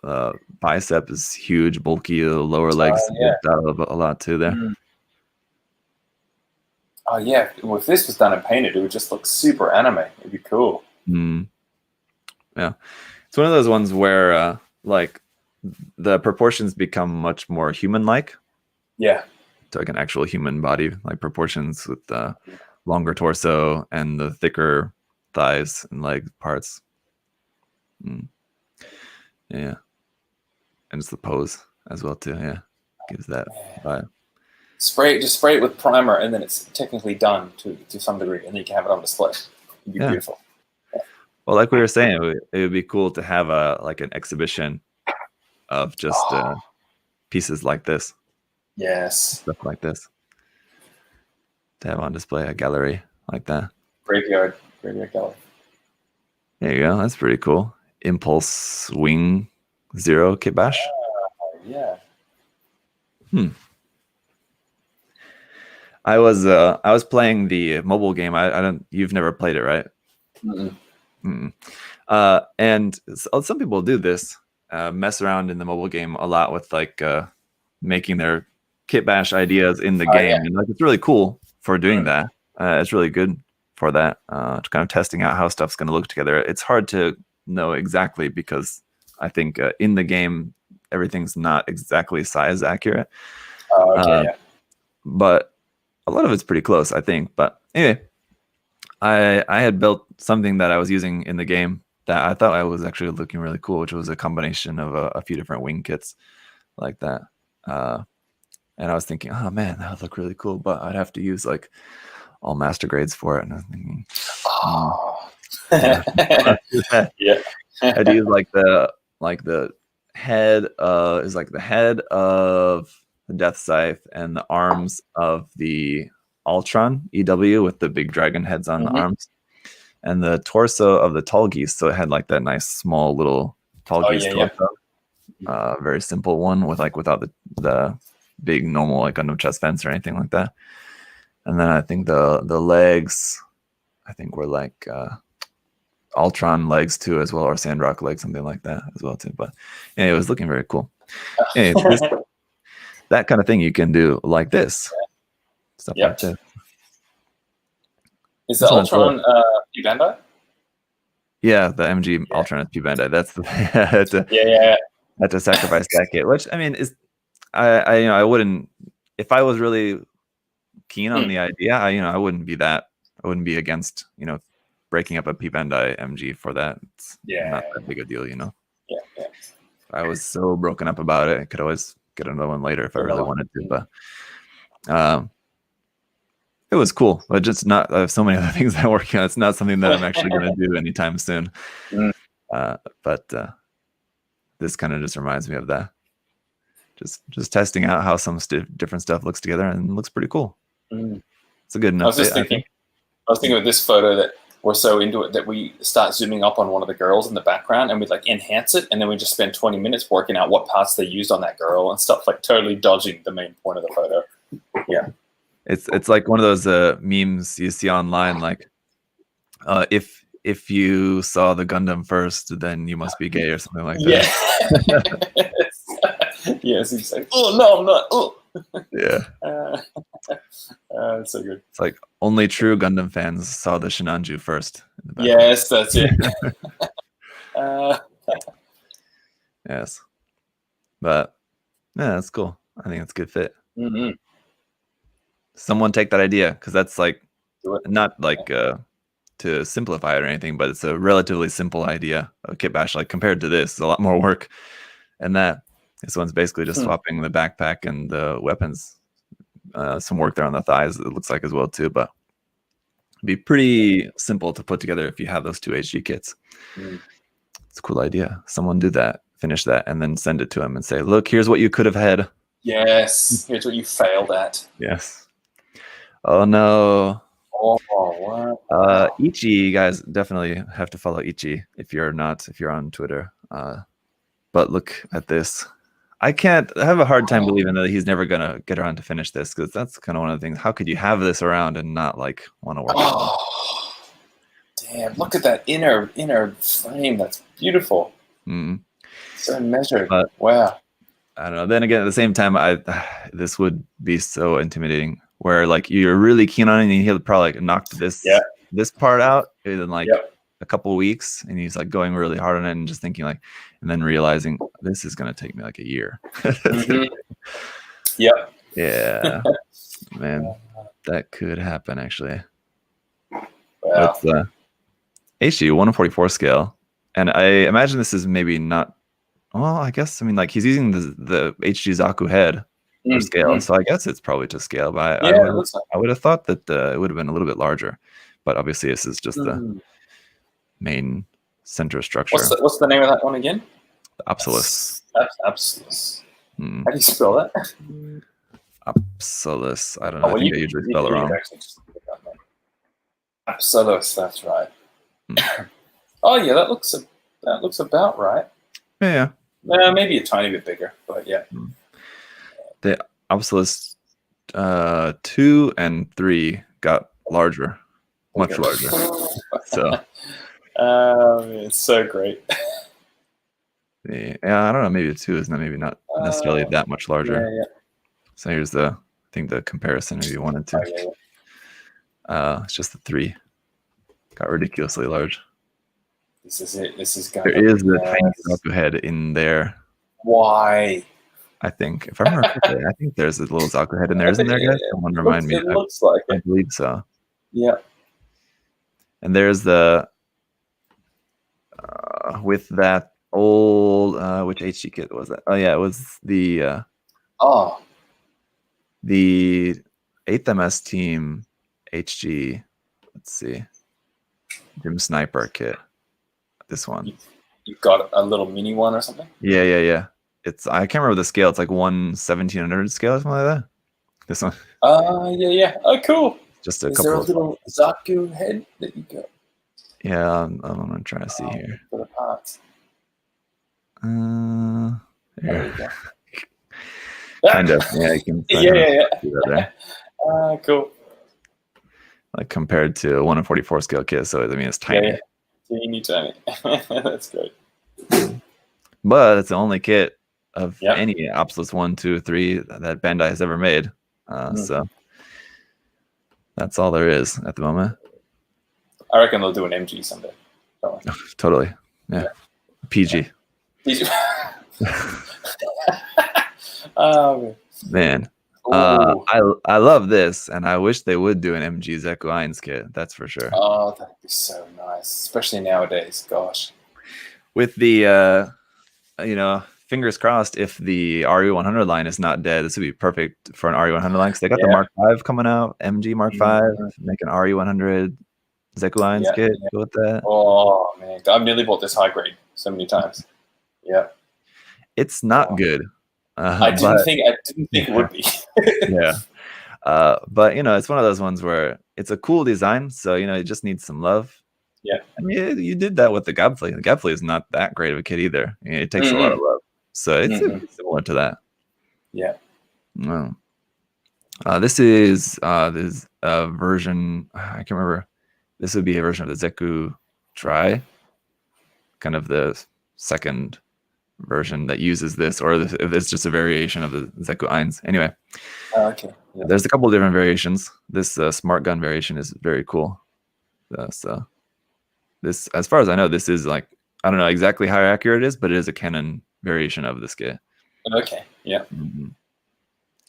Bicep is huge, bulky. The lower legs bulked out a lot too there. Oh yeah, well, if this was done and painted, it would just look super anime. It'd be cool. Yeah, it's one of those ones where like the proportions become much more human-like. Yeah, to like an actual human body, like proportions with the longer torso and the thicker thighs and leg parts. Yeah, and it's the pose as well too. Yeah, gives that vibe. Just spray it with primer, and then it's technically done to some degree, and then you can have it on display. It'd be beautiful. Yeah. Well, like we were saying, it would be cool to have like an exhibition of just pieces like this. Yes. Stuff like this. To have on display, a gallery like that. Graveyard gallery. There you go. That's pretty cool. Impulse Wing Zero kit bash. Yeah. I was playing the mobile game. I don't. You've never played it, right? Mm-mm. Mm. And some people do this, mess around in the mobile game a lot with like making their kit bash ideas in the Oh, game, yeah. and like it's really cool for doing Mm. that. It's really good for that, kind of testing out how stuff's going to look together. It's hard to know exactly because I think in the game everything's not exactly size accurate, Oh, okay, yeah. but a lot of it's pretty close, I think. But anyway, I had built something that I was using in the game that I thought I was actually looking really cool, which was a combination of a few different wing kits like that. And I was thinking, oh man, that would look really cool, but I'd have to use like all master grades for it. And I was thinking, Oh. yeah. Yeah. I had to use like the head is like the head of the Death Scythe and the arms of the Ultron EW with the big dragon heads on the arms, and the torso of the Tall Geese. So it had like that nice small little Tall Geese torso. Very simple one with like without the big normal like Gundam chest fence or anything like that. And then I think the legs, I think were like Ultron legs too as well, or Sandrock legs, something like that as well too. But anyway, it was looking very cool. Anyway, that kind of thing you can do like this. Stuff like this. Is the Ultron P Bandai? Yeah, the MG Ultron is P Bandai. That's the had to sacrifice that kit, which I mean is I wouldn't, if I was really keen on the idea, I wouldn't be against breaking up a P Bandai MG for that. It's not that big a deal, Yeah. If I was so broken up about it, I could always get another one later if I really wanted to. But it was cool, but just not. I have so many other things I'm working on. It's not something that I'm actually going to do anytime soon. But this kind of just reminds me of that. Just testing out how some different stuff looks together, and it looks pretty cool. It's a good enough. I was thinking of this photo that we're so into it that we start zooming up on one of the girls in the background and we like enhance it, and then we just spend 20 minutes working out what parts they used on that girl and stuff, like totally dodging the main point of the photo. Yeah. It's like one of those memes you see online, like if you saw the Gundam first, then you must be gay or something like that. Yes, exactly. Oh no, I'm not. Oh. Yeah. It's so good. It's like only true Gundam fans saw the Shinanju first. Yes, that's it. Yes. But yeah, that's cool. I think it's a good fit. Someone take that idea, because that's like not like to simplify it or anything, but it's a relatively simple idea of kit bash. Like compared to this, it's a lot more work. And this one's basically just swapping the backpack and the weapons. Some work there on the thighs, it looks like, as well too, but it'd be pretty simple to put together if you have those two HG kits. It's a cool idea. Someone do that, finish that, and then send it to him and say, look, here's what you could have had. Yes, here's what you failed at. Yes. Oh no. Oh wow. Ichi, guys, definitely have to follow Ichi if you're on Twitter. But look at this. I have a hard time believing that he's never gonna get around to finish this, because that's kind of one of the things. How could you have this around and not like want to work on it? Damn, look at that inner frame. That's beautiful. So measured. Wow. I don't know. Then again, at the same time, this would be so intimidating, where like you're really keen on it and he'll probably like knock this part out in like a couple of weeks, and he's like going really hard on it and just thinking like, and then realizing this is going to take me like a year. Yeah, man, that could happen actually. Wow. It's HG 144 scale, and I imagine this is maybe not. Well, I guess, I mean, like he's using the HG Zaku head for scale, so I guess it's probably to scale. But I would have thought that it would have been a little bit larger, but obviously this is just the main center structure. What's the name of that one again? Apsalus. Apsalus. How do you spell that? Apsalus. I don't know. I think I usually spell it wrong. Apsalus. That's right. Oh yeah, that looks about right. Yeah. Maybe a tiny bit bigger, but yeah. The Apsalus 2 and 3 got larger, much larger. So it's so great. yeah, I don't know. Maybe 2 is maybe not necessarily that much larger. Yeah. So here's I think the comparison if you wanted to. It's just the 3 got ridiculously large. This is it. This is there is the tiny Zaku head in there. Why? I think, if I remember correctly, I think there's a little Zaku head in there, isn't there, guys? Someone remind me. It looks like I it. believe so. Yeah. And there's the with that old which HG kit was that? Oh yeah, it was the the 8th MS team HG. Let's see, Gym Sniper kit. This one. You got a little mini one or something? Yeah. It's I can't remember the scale. It's like 1/1700 scale or something like that. This one. Yeah. Oh, cool. Just a Is couple there a of little Zaku head that you got? Yeah, I'm gonna try to see here. For the parts. Here. There you go. Kind of. Yeah, you can. Yeah. See that there. Cool. Like compared to a 1 in 44 scale kit, so I mean it's tiny. Yeah. Teeny tiny. That's great. But it's the only kit of Yep. any Obsolete 1, 2, 3 that Bandai has ever made. So that's all there is at the moment. I reckon they'll do an MG someday. Totally. Yeah. PG. Man. I love this, and I wish they would do an MG Zeku Ainz kit. That's for sure. Oh, that'd be so nice, especially nowadays. Gosh. With the, fingers crossed, if the RE100 line is not dead, this would be perfect for an RE100 line because they got the Mark V coming out, MG Mark V, make an RE100 Zeku Ainz kit. Go with that. Oh man, I've nearly bought this high grade so many times. Yeah, it's not good. I didn't think it would be. Yeah. But it's one of those ones where it's a cool design, so it just needs some love. Yeah. I mean, you did that with the Gabfly. The Gabfly is not that great of a kit either. It takes a lot of love. So it's similar to that. Yeah. No. This is a version, I can't remember. This would be a version of the Zeku Tri, kind of the second version that uses this, or if it's just a variation of the Zeku Ainz. Anyway, okay. Yeah. There's a couple of different variations. This smart gun variation is very cool. So this, as far as I know, this is like, I don't know exactly how accurate it is, but it is a Canon variation of this kit. Okay. Yeah.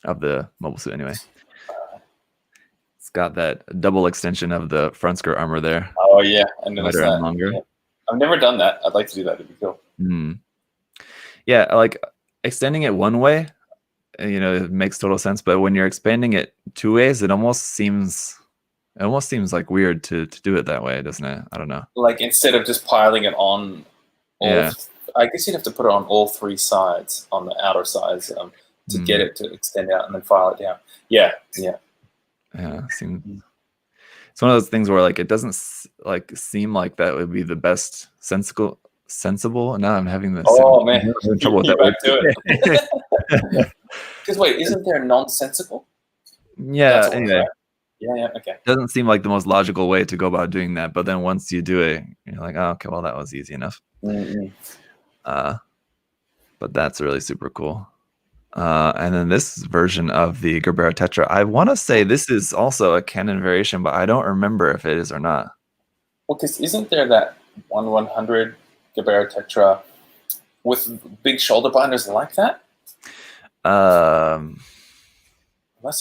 Of the mobile suit, anyway. It's got that double extension of the front skirt armor there. Oh yeah, I noticed that. And longer. Yeah. I've never done that. I'd like to do that. It'd be cool. Yeah, like extending it one way, it makes total sense. But when you're expanding it 2 ways, it almost seems like weird to do it that way, doesn't it? I don't know. Like instead of just piling it on, I guess you'd have to put it on all 3 sides, on the outer sides, to get it to extend out and then file it down. Yeah. Seems. It's one of those things where like it doesn't seem like that would be the best sensible. Now I'm having this. Oh man, trouble with that. Back to it. Because wait, isn't there nonsensical? Yeah. Anyway. Yeah. Okay. Doesn't seem like the most logical way to go about doing that, but then once you do it, you're like, oh, okay, well that was easy enough. But that's really super cool. And then this version of the Gerbera Tetra, I want to say this is also a Canon variation, but I don't remember if it is or not. Well, because isn't there that 1/100 Gerbera Tetra with big shoulder binders like that? Unless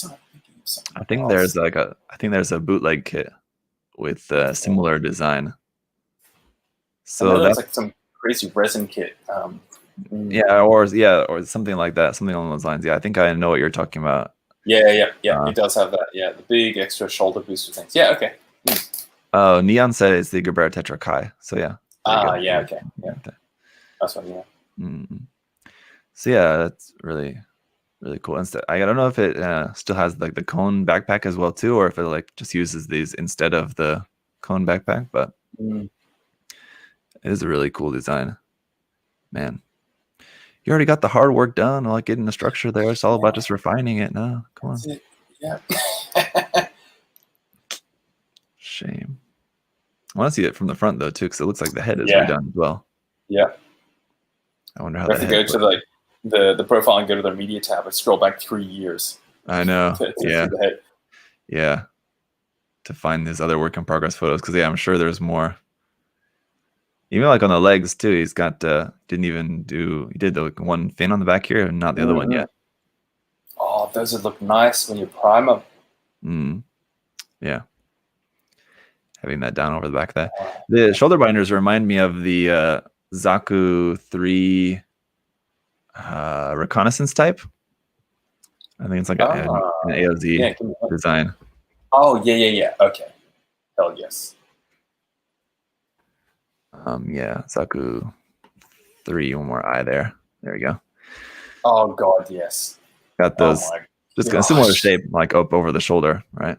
I'm thinking of something I think else. there's a bootleg kit with a similar design. So that's like some crazy resin kit. Or something like that, something along those lines. Yeah, I think I know what you're talking about. Yeah. It does have that. Yeah, the big extra shoulder booster things. Yeah. Okay. Oh, Neon said it's the Gerbera Tetra Kai. So yeah. Yeah. Okay. Yeah. That's what. Yeah. So yeah, that's really, really cool. Instead, I don't know if it still has like the cone backpack as well too, or if it like just uses these instead of the cone backpack. But it is a really cool design, man. You already got the hard work done, like getting the structure there. It's all about just refining it now. Come on. Yeah. Shame. I want to see it from the front though too, because it looks like the head is Yeah. redone as well. Yeah. I wonder how You have to go to like the profile and go to the media tab and scroll back 3 years. I know. To Yeah. see the head. Yeah. To find his other work in progress photos, because I'm sure there's more. Even like on the legs too, he's got he did the one fin on the back here and not the other one yet. Oh, those would look nice when you prime them. Yeah. Having that down over the back of that. The shoulder binders remind me of the Zaku 3 reconnaissance type. I think it's like an AOZ design. Oh, yeah. Okay. Hell yes. Yeah, Zaku 3, one more eye there. There you go. Oh God, yes. Got those just a similar shape, like up over the shoulder, right?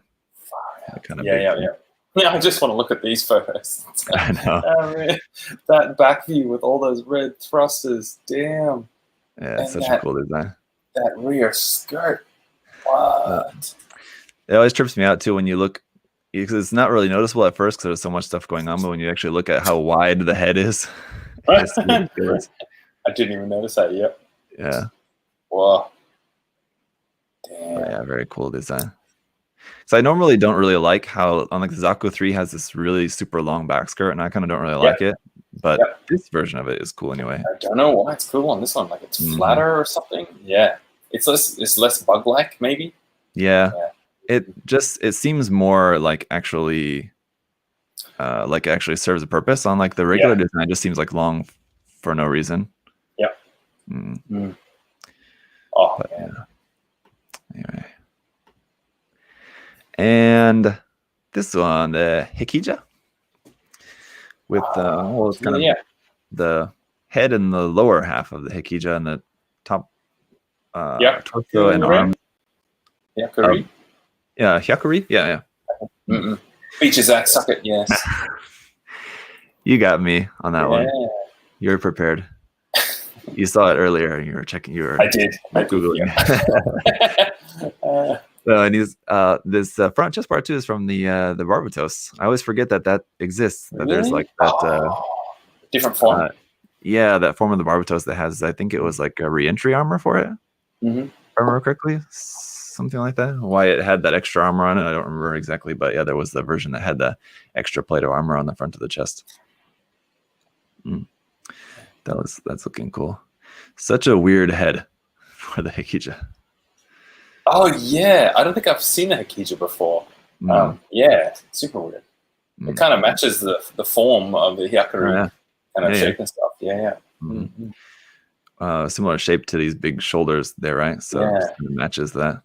Kind of yeah. I just want to look at these photos. I know. That back view with all those red thrusters, damn. Yeah, it's such a cool design. That rear skirt. What? It always trips me out too when you look, because it's not really noticeable at first because there's so much stuff going on, but when you actually look at how wide the head is, I didn't even notice that yet. Yeah. Wow. Damn. But yeah, very cool design. So I normally don't really like how on like the Zaku 3 has this really super long back skirt, and I kind of don't really like it. But this version of it is cool anyway. I don't know why it's cool on this one. Like it's flatter or something. Yeah. It's less bug-like maybe. Yeah. It seems more like actually serves a purpose. On like the regular design, it just seems like long for no reason. Yeah. Oh, but, anyway. And this one, the Hikija, with it's kind of the head and the lower half of the Hikija and the top torso and arms. Hyakuri. Hyakuri. Yeah. Features that, suck it, yes. You got me on that one. You're prepared. You saw it earlier and you were checking. I did. Googling. And he's this front chest part too is from the Barbatos. I always forget that exists. That there's like that different form. That form of the Barbatos that has, I think it was like a re-entry armor for it. If I remember correctly, something like that. Why it had that extra armor on it, I don't remember exactly, but yeah, there was the version that had the extra plate of armor on the front of the chest. That's looking cool. Such a weird head for the Hikija. Oh yeah, I don't think I've seen a Hikija before. Super weird. It kind of matches the form of the Hyakuri kind of shape and stuff. Similar shape to these big shoulders there, right? So it kind of matches that.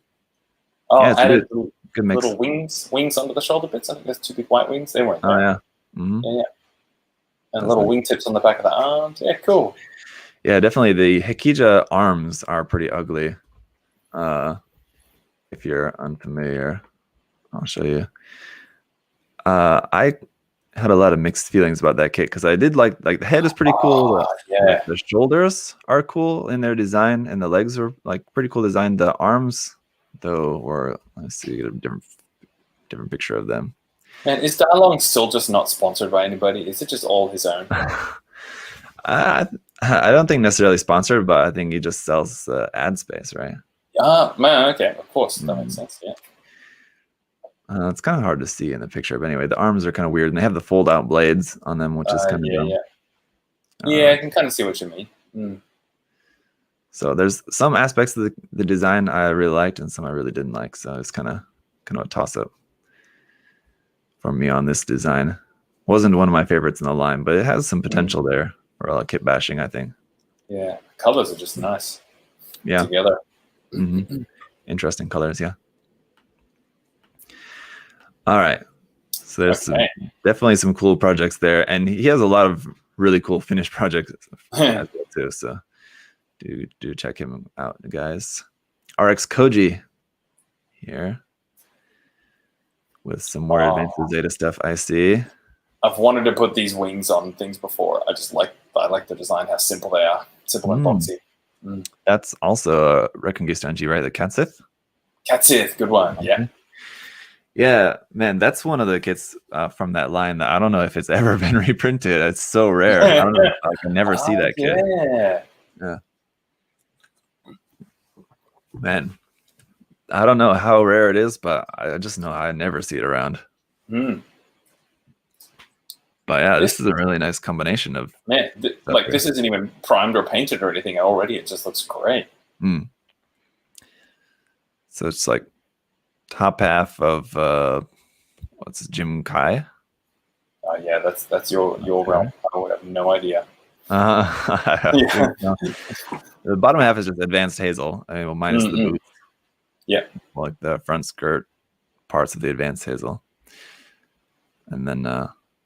Oh, added good mix. Little wings under the shoulder bits. I think there's 2 big white wings. They weren't there. And little wingtips on the back of the arms. Yeah, cool. Yeah, definitely. The Hikija arms are pretty ugly. If you're unfamiliar, I'll show you. I had a lot of mixed feelings about that kit because I did like the head is pretty cool. The shoulders are cool in their design, and the legs are like pretty cool design. The arms, though, were, let's see, a different picture of them. Man, is Dalong still just not sponsored by anybody? Is it just all his own? I don't think necessarily sponsored, but I think he just sells ad space, right? Man, okay, of course, that makes sense. Yeah. It's kind of hard to see in the picture, but anyway, the arms are kind of weird, and they have the fold-out blades on them, which is kind of dumb. I can kind of see what you mean. So there's some aspects of the design I really liked, and some I really didn't like. So it's kind of a toss-up for me on this design. Wasn't one of my favorites in the line, but it has some potential there for a lot of kit bashing, I think. Yeah, colors are just nice. Yeah, together. Interesting colors, yeah. All right, so there's definitely some cool projects there, and he has a lot of really cool finished projects as well too. So do check him out, guys. RX Koji here with some more advanced Zeta stuff. I see. I've wanted to put these wings on things before. I like the design, how simple they are, simple and boxy. That's also a Reconquista NG, right? The Katsith? Catsith, good one. Yeah. Yeah, man, that's one of the kits from that line that I don't know if it's ever been reprinted. It's so rare. I don't know. I can never see that kit. Yeah. Man, I don't know how rare it is, but I just know I never see it around. Mm. But yeah, this is a really nice combination of. Man, like this isn't even primed or painted or anything already. It just looks great. Mm. So it's like top half of what's it, Jim Kai? Yeah, that's your realm. I would have no idea. Yeah. The bottom half is just advanced hazel. I mean, well, minus the boots. Yeah. Like the front skirt parts of the advanced hazel. And then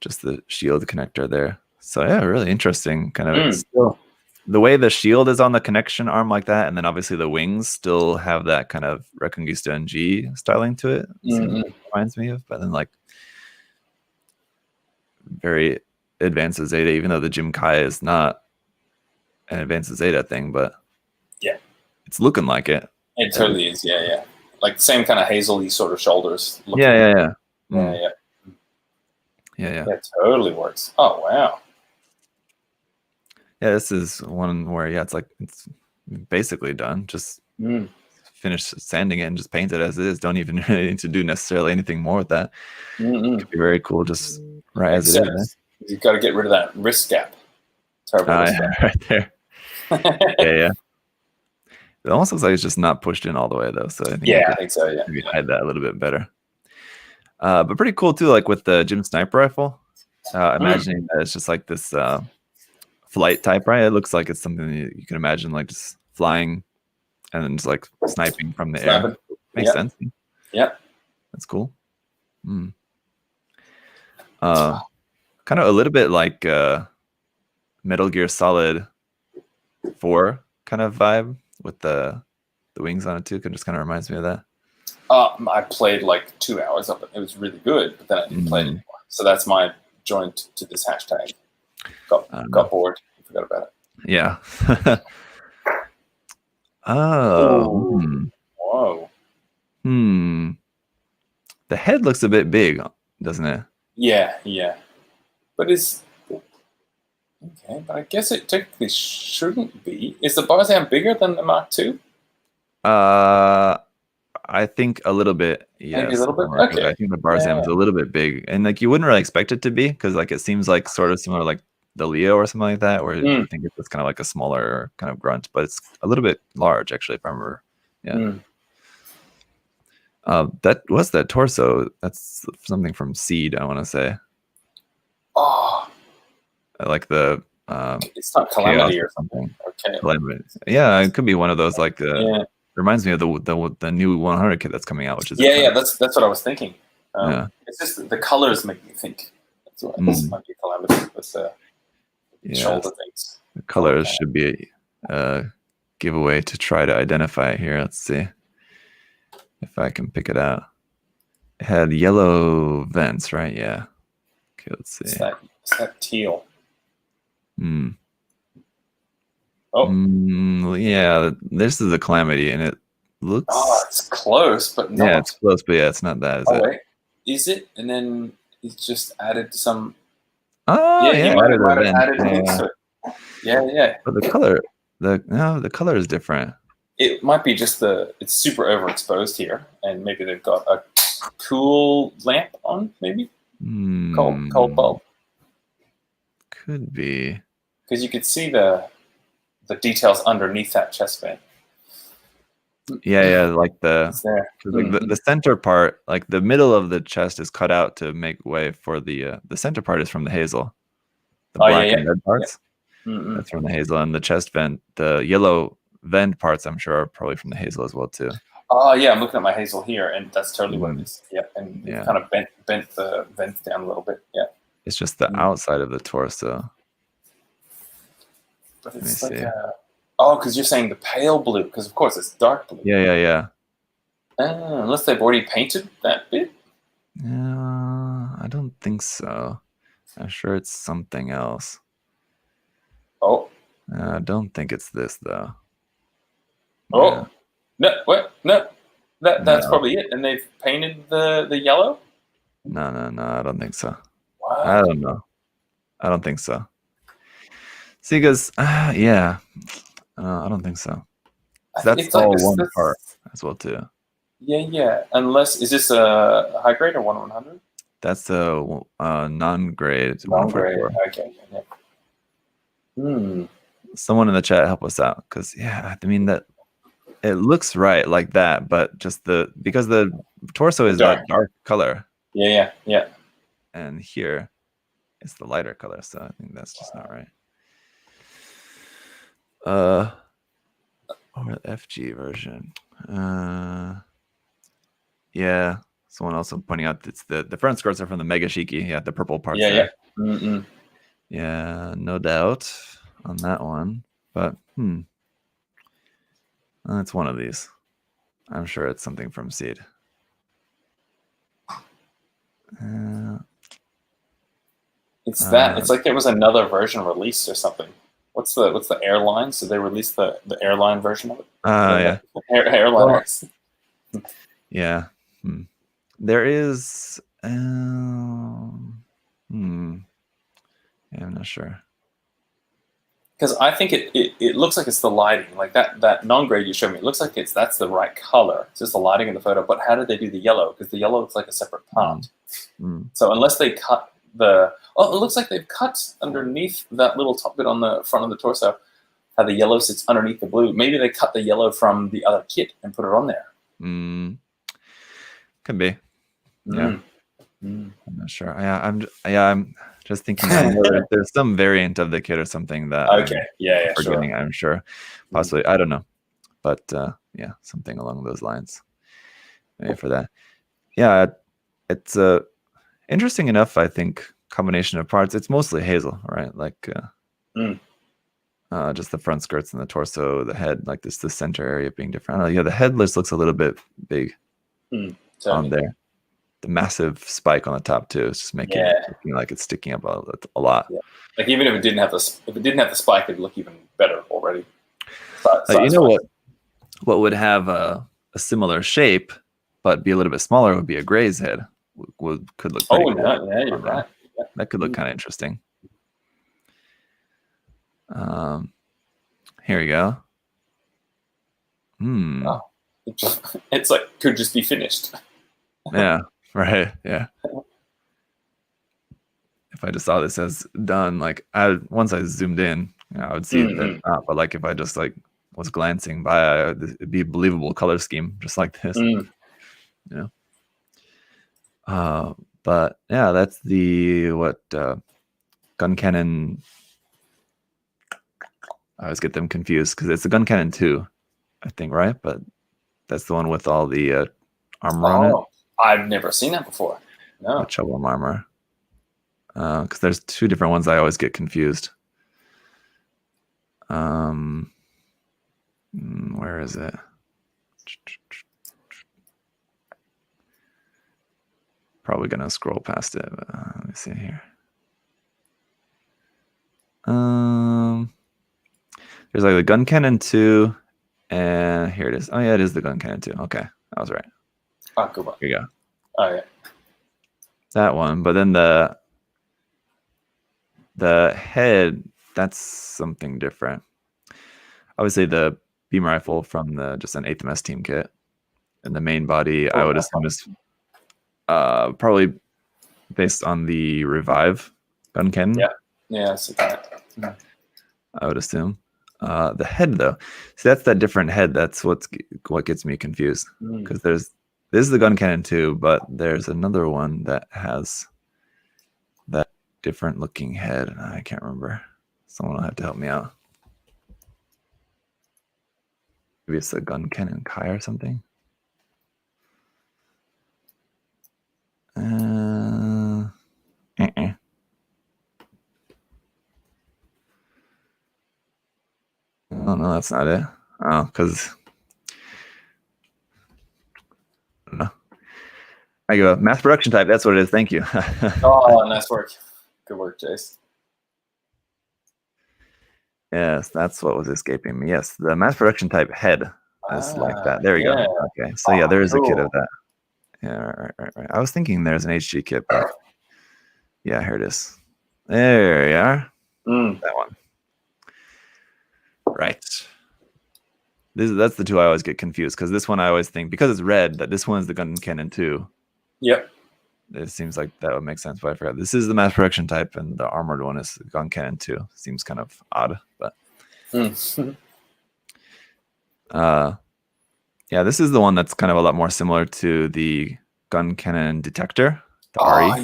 just the shield connector there. So yeah, really interesting. Kind of still, the way the shield is on the connection arm like that, and then obviously the wings still have that kind of Reconquista NG styling to it. Reminds me of, but then like very advanced Zeta, even though the Jim Kai is not an advanced Zeta thing, but yeah, it's looking like it. It totally is. Yeah. Like same kind of hazel-y sort of shoulders. Yeah. Yeah, it totally works. Oh wow. Yeah, this is one where it's like it's basically done. Just finish sanding it and just paint it as it is. Don't even really need to do necessarily anything more with that. It could be very cool just right as it is. You've got to get rid of that wrist gap. Right there. Yeah. It almost looks like it's just not pushed in all the way though. So I think so. Yeah, maybe hide that a little bit better. But pretty cool too, like with the Jim sniper rifle. Imagining that it's just like this flight type, right? It looks like it's something you can imagine, like just flying and then just like sniping from the air. Makes sense. Yeah, that's cool. Kind of a little bit like Metal Gear Solid 4 kind of vibe with the wings on it too. It just kind of reminds me of that. I played like 2 hours of it. It was really good, but then I didn't play it anymore. So that's my joint to this hashtag. Got bored. I forgot about it. Yeah. Whoa. The head looks a bit big, doesn't it? Yeah. But okay, but I guess it technically shouldn't be. Is the Barzam bigger than the Mark II? I think a little bit. Yes. Maybe a little bit. Okay. I think the Barzam is a little bit big, and like you wouldn't really expect it to be, because like it seems like sort of similar like the Leo or something like that, where I think it's kind of like a smaller kind of grunt, but it's a little bit large actually, if I remember. Yeah. That was that torso. That's something from Seed, I want to say. Oh. Like the it's not Calamity or something. Okay. Calamity. Yeah, it could be one of those like reminds me of the new 100 kit that's coming out, which is that's what I was thinking. It's just the colors make me think that's what this might be Calamity with the shoulder things. The colors should be a giveaway to try to identify it here. Let's see if I can pick it out. It had yellow vents, right? Yeah. Okay, let's see. It's that teal. Yeah, this is a Calamity, and it looks. Oh, it's close, but not. Yeah, it's close, but yeah, it's not that. Is it? Wait. Is it? And then it's just added some. Oh, yeah, might have added things to it. Yeah. But the color is different. It might be just it's super overexposed here, and maybe they've got a cool lamp on, maybe cold bulb. Could be, because you could see the details underneath that chest band. Yeah, like the center part, like the middle of the chest is cut out to make way for the center part is from the hazel. The black and red parts. That's from the hazel, and the chest vent, the yellow vent parts, I'm sure are probably from the hazel as well too. Oh yeah, I'm looking at my hazel here, and that's totally what it is. Yeah, and kind of bent the vent down a little bit. Yeah. It's just the outside of the torso. But it's like because you're saying the pale blue, because of course it's dark blue. Yeah. Unless they've already painted that bit. I don't think so. I'm sure it's something else. Oh. I don't think it's this though. Oh. Yeah. No, what? No. That's No. probably it. And they've painted the yellow? No, I don't think so. What? I don't know. I don't think so. See, because yeah, I don't think so. That's It's like all this, one this- part as well too. Yeah. Unless, is this a high grade or 1/100? That's the non-grade Non-grade. 144. Okay. Yeah. Someone in the chat help us out, because I mean that it looks right like that, but just because the torso is that dark color. Yeah. And here it's the lighter color, so I think that's just not right. Or the FG version. Yeah. Someone also pointing out it's the front skirts are from the Mega Shiki. Yeah, the purple parts there. Yeah, no doubt on that one. But it's one of these. I'm sure it's something from Seed. It's that. It's like there was another version released or something. What's the airline? So they released the airline version of it. Yeah. Airliners. Yeah. There is. Yeah, I'm not sure. Because I think it looks like it's the lighting, like that non-grade you showed me. It looks like that's the right color. It's just the lighting in the photo. But how did they do the yellow? Because the yellow looks like a separate part. So unless they cut it looks like they've cut underneath that little top bit on the front of the torso. How the yellow sits underneath the blue. Maybe they cut the yellow from the other kit and put it on there. Could be. Yeah. I'm not sure. I'm just thinking there's some variant of the kit or something that I'm forgetting, sure. I'm sure. Possibly. I don't know. But something along those lines. Maybe for that. Yeah, it's interesting enough, I think, combination of parts. It's mostly hazel, right? Like just the front skirts and the torso, the head, like the center area being different. I don't know, the head looks a little bit big on there. The massive spike on the top too is just making it looking like it's sticking up a lot. Yeah. Like even if it didn't have the spike, it'd look even better already. You know what would have a similar shape but be a little bit smaller would be a Gray's head. Could look pretty cool. Yeah, you're right. Yeah. That could look kind of interesting. Here we go. Oh, it's like could just be finished. Yeah. Right. Yeah. If I just saw this as done, like once I zoomed in, I would see that. But like if I just like was glancing by, it'd be a believable color scheme, just like this. But yeah, that's the gun cannon. I always get them confused because it's the gun cannon 2, I think, right? But that's the one with all the armor on it. I've never seen that before. No. Chubble armor. Because there's 2 different ones I always get confused. Where is it? Probably gonna scroll past it. But, let me see here. There's like the gun cannon 2, and here it is. Oh yeah, it is the gun cannon 2. Okay, I was right. Oh, good one. Here you go. Oh yeah. That one, but then the head, that's something different. Obviously, the beam rifle from just an 8th MS team kit, and the main body, I would assume is probably based on the Revive gun cannon. Yeah, I see that. I would assume. The head, though, see, that's that different head. That's what gets me confused, because this is the gun cannon 2, but there's another one that has that different looking head. I can't remember. Someone will have to help me out. Maybe it's the gun cannon Kai or something. Oh no, that's not it. Oh, because I don't know. I go mass production type. That's what it is. Thank you. Oh, nice work. Good work, Jace. Yes, that's what was escaping me. Yes, the mass production type head. It's like that. There we go. Okay, so yeah, there is a kit of that. Yeah, right. I was thinking there's an HG kit, but yeah, here it is. There you are. That one. Right. That's the two I always get confused, because this one I always think, because it's red, that this one is the gun cannon 2. Yep. It seems like that would make sense, but I forgot. This is the mass production type, and the armored one is gun cannon 2. Seems kind of odd, but yeah, this is the one that's kind of a lot more similar to the gun cannon detector, the RE.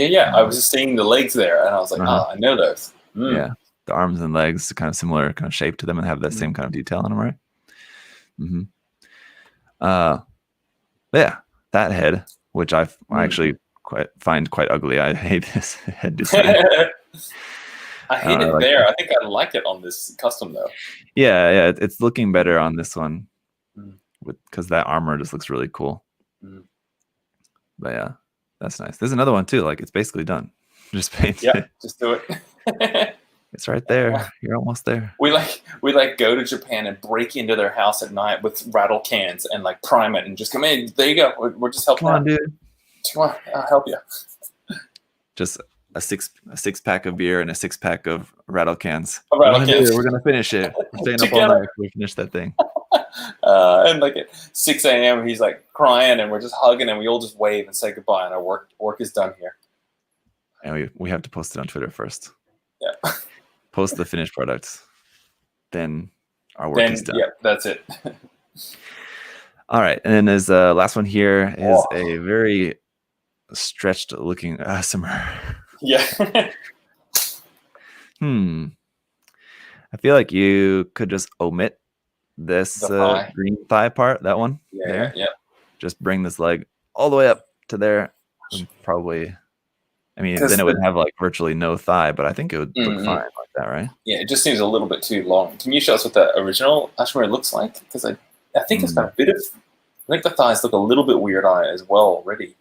Yeah. I was just seeing the legs there, and I was like, I know those. Yeah, the arms and legs are kind of similar kind of shape to them and have that same kind of detail on them, right? Yeah, that head, which I actually find quite ugly. I hate this head design. I hate it there. I think I like it on this custom though. Yeah, it's looking better on this one, because that armor just looks really cool. But yeah, that's nice. There's another one too. Like, it's basically done. Just paint it. Just do it. It's right there. You're almost there. We go to Japan and break into their house at night with rattle cans and like prime it and just come in. There you go. We're just helping. Come on, dude. Come on, I'll help you. Just a six pack of beer and a 6-pack of rattle cans. Cans. We're gonna finish it. We're staying up all night before we finish that thing. And like at 6 a.m. he's like crying, and we're just hugging, and we all just wave and say goodbye, and our work is done here. And we have to post it on Twitter first. Yeah. Post the finished products. Then our work is done. Yeah, that's it. All right, and then there's last one here is a very stretched looking ASMR. Yeah. I feel like you could just omit this green thigh part, that one. Yeah. Just bring this leg all the way up to there. Probably, I mean, then it would have like virtually no thigh, but I think it would look fine like that, right? Yeah, it just seems a little bit too long. Can you show us what the original Ashmore looks like? Because I think it's got a bit of, I think the thighs look a little bit weird on it as well already.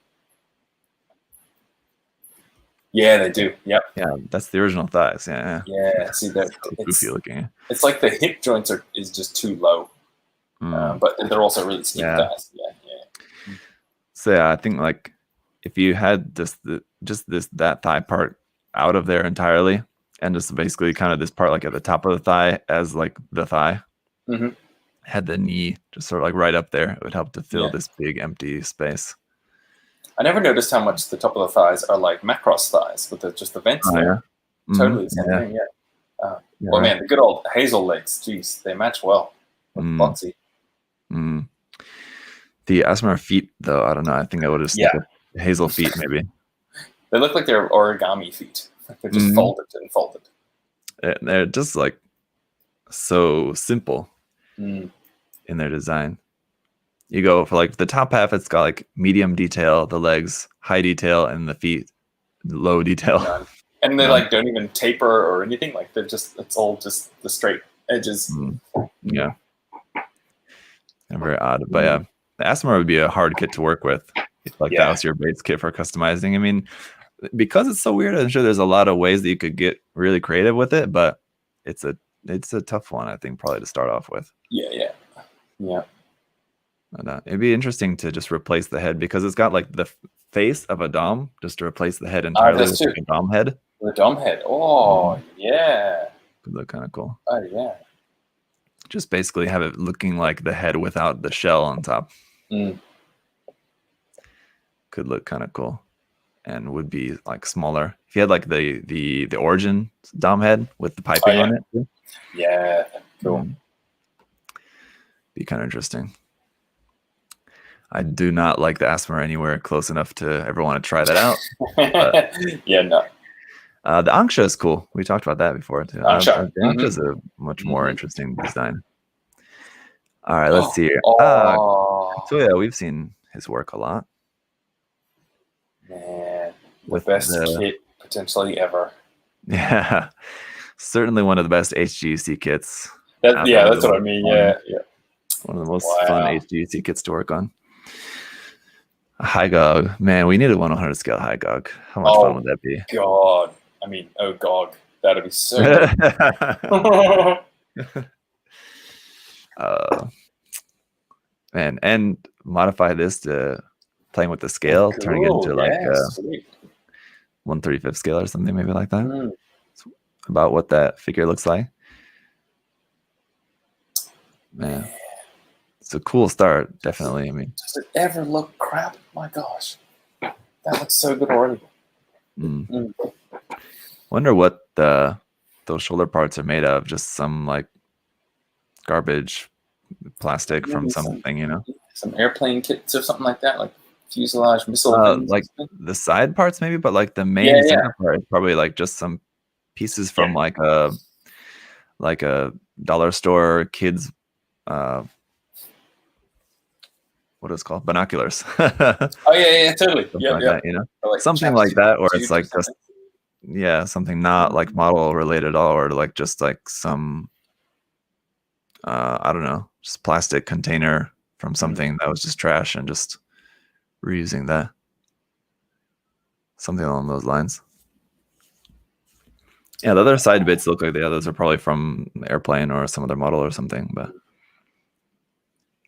Yeah, they do. Yep. Yeah, that's the original thighs. Yeah. Yeah. See, that goofy looking. It's like the hip joints is just too low, but they're also really skinny thighs. Yeah. So yeah, I think like if you had that thigh part out of there entirely, and just basically kind of this part like at the top of the thigh as like the thigh, had the knee just sort of like right up there, it would help to fill this big empty space. I never noticed how much the top of the thighs are like macross thighs with just the vents there. Yeah. Totally the same thing, yeah. Well, man, the good old hazel legs, geez, they match well with boxy. The Asmar feet, though, I don't know. I think I would have stuck with hazel feet, maybe. They look like they're origami feet. Like they're just folded and folded. They're just like so simple in their design. You go for like the top half, it's got like medium detail, the legs high detail, and the feet low detail. None. And they like don't even taper or anything. Like it's all just the straight edges. Yeah. And very odd. But yeah, the Asmar would be a hard kit to work with. Like that was your base kit for customizing. I mean, because it's so weird, I'm sure there's a lot of ways that you could get really creative with it, but it's a tough one, I think, probably to start off with. Yeah. And, it'd be interesting to just replace the head, because it's got like the face of a dom, just to replace the head entirely with like a dom head. The dom head. Oh, yeah. Could look kind of cool. Oh, yeah. Just basically have it looking like the head without the shell on top. Could look kind of cool, and would be like smaller if you had like the origin dom head with the piping on it too. Yeah, cool. Be kind of interesting. I do not like the Asmar anywhere close enough to ever want to try that out. Yeah, no. The Angsha is cool. We talked about that before too. The Angsha is a much more interesting design. All right, let's see here. So yeah, we've seen his work a lot. Man, the best kit potentially ever. Yeah, certainly one of the best HGUC kits. That's what I mean. Yeah. One of the most fun HGUC kits to work on. A high gog, man. We need a 1/100 scale high gog. How much fun would that be? God, I mean, gog, that'd be so. man, and modify this to playing with the scale, turning it into like a sweet. 1/35 scale or something, maybe like that. It's about what that figure looks like. Man, it's a cool start, definitely. I mean, does it ever look crap? My gosh, that looks so good already. Wonder what those shoulder parts are made of. Just some like garbage plastic from something, you know? Some airplane kits or something like that, like fuselage missile. Like the side parts, maybe, but like the main center part is probably like just some pieces from like a dollar store kids. What is it called? Binoculars. Oh yeah, totally. Like that, you know, like something like that, or it's like just something not like model related at all, or like just like some I don't know, just plastic container from something that was just trash and just reusing that. Something along those lines. Yeah, the other side bits look like the others are probably from the airplane or some other model or something, but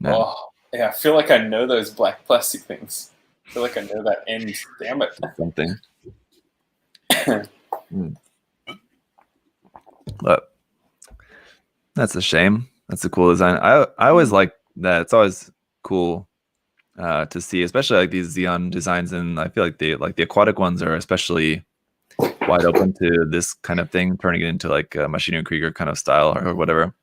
oh yeah, I feel like I know those black plastic things. I feel like I know that end. Damn it. Something. But that's a shame. That's a cool design. I always like that. It's always cool to see, especially like these Xeon designs, and I feel like the aquatic ones are especially wide open to this kind of thing, turning it into like a Machine and Krieger kind of style or whatever.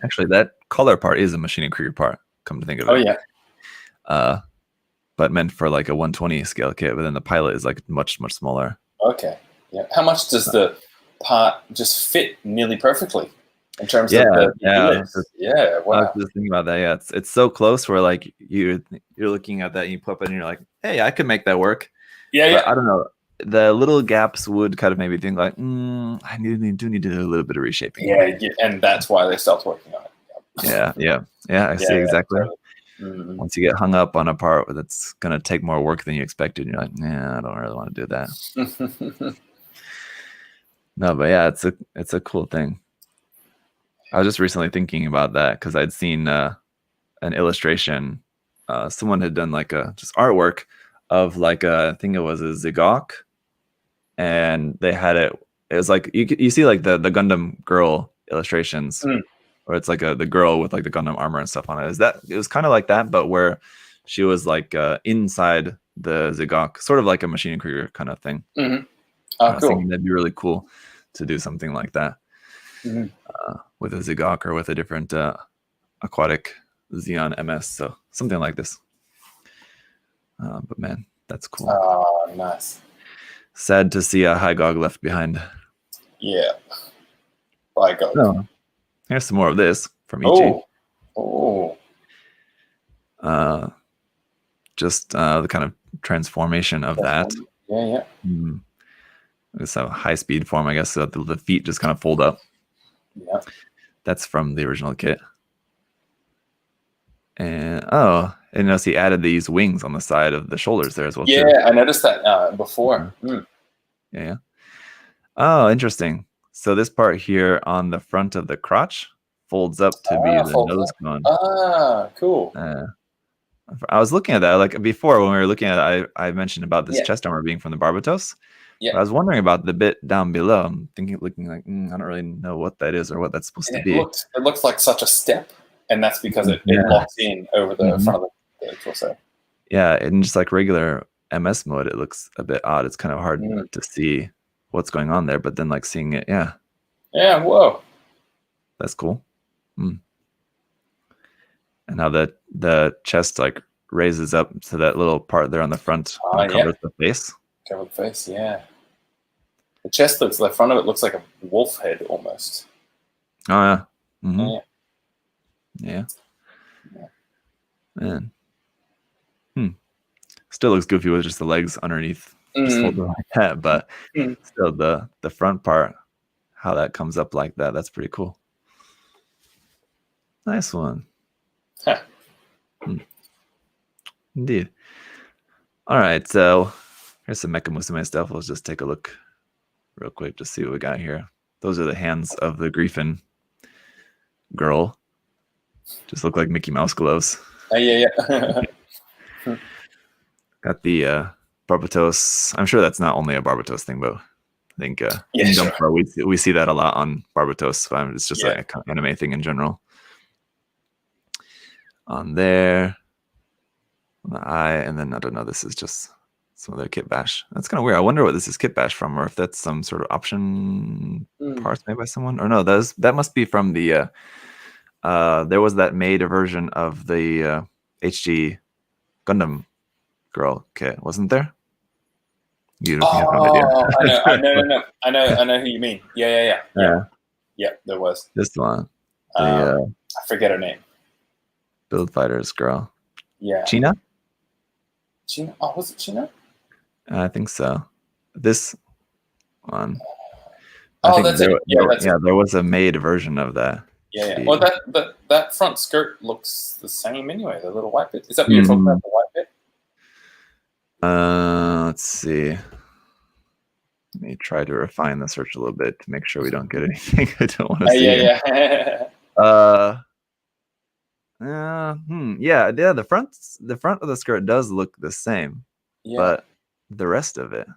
Actually, that color part is a Machine and Krieger part. Come to think of it. Oh yeah. But meant for like a 120 scale kit, but then the pilot is like much smaller. Okay. Yeah. How much does the part just fit nearly perfectly in terms of the wow. I was just thinking about that. Yeah, it's so close where like you're looking at that and you put it and you're like, hey, I could make that work. Yeah. I don't know. The little gaps would kind of make me think like, I do need to do a little bit of reshaping. Yeah, and that's why they stopped working on it. Yeah. I see exactly. Totally. Once you get hung up on a part that's gonna take more work than you expected, you're like, I don't really want to do that. No, but yeah, it's a cool thing. I was just recently thinking about that because I'd seen an illustration. Someone had done like a just artwork of like I think it was a Zigok, and they had it. It was like you see like the Gundam girl illustrations, or it's like the girl with like the Gundam armor and stuff on it. It was kind of like that, but where she was like inside the Zigok, sort of like a Machine and Krieger kind of thing. I was thinking that'd be really cool to do something like that with a Zigok or with a different aquatic Xeon MS. So something like this. But man, that's cool. Oh, nice. Sad to see a Hygog left behind. Yeah. Hygog. Oh, here's some more of this from Ichi. Just the kind of transformation of that. Yeah. It's a high-speed form, I guess, so that the feet just kind of fold up. Yeah. That's from the original kit. And notice he added these wings on the side of the shoulders there as well. Yeah, too. I noticed that before. Yeah. Oh, interesting. So this part here on the front of the crotch folds up to be the nose cone. Cool. I was looking at that like before when we were looking at it. I mentioned about this chest armor being from the Barbatos. Yeah. I was wondering about the bit down below. I'm looking like I don't really know what that is or what that's supposed to be. It looks like such a step, and that's because it locks in over the front of the torso. Yeah, in just like regular MS mode, it looks a bit odd. It's kind of hard to see what's going on there, but then like seeing it, yeah, whoa, that's cool. And how the chest like raises up to that little part there on the front covers the face. Cover the face, yeah. The front of it looks like a wolf head almost. Oh yeah. Yeah. Man. Still looks goofy with just the legs underneath, just folded like that. But still, the front part, how that comes up like that, that's pretty cool. Nice one. Huh. Indeed. All right, so here's some Mecha Musume stuff. Let's just take a look real quick to see what we got here. Those are the hands of the Griffin girl. Just look like Mickey Mouse gloves. Yeah. Got the Barbatos. I'm sure that's not only a Barbatos thing, but I think in sure. Dumpro, we see that a lot on Barbatos. It's just like an anime thing in general. On there, on the eye, and then I don't know. This is just some other kit bash. That's kind of weird. I wonder what this is kit bash from, or if that's some sort of option parts made by someone. Or no, that must be from the. There was that made version of the HG Gundam girl kit, wasn't there? You have no idea. I know who you mean. Yeah. There was This one. I forget her name. Build Fighters girl. Yeah. China? Oh, was it China? I think so. This one. There was a made version of that. Yeah. Well, that front skirt looks the same anyway. The little white bit. Is that what you're talking about? The white bit? Let's see. Let me try to refine the search a little bit to make sure we don't get anything I don't want to see. Yeah. The front of the skirt does look the same, but the rest of it.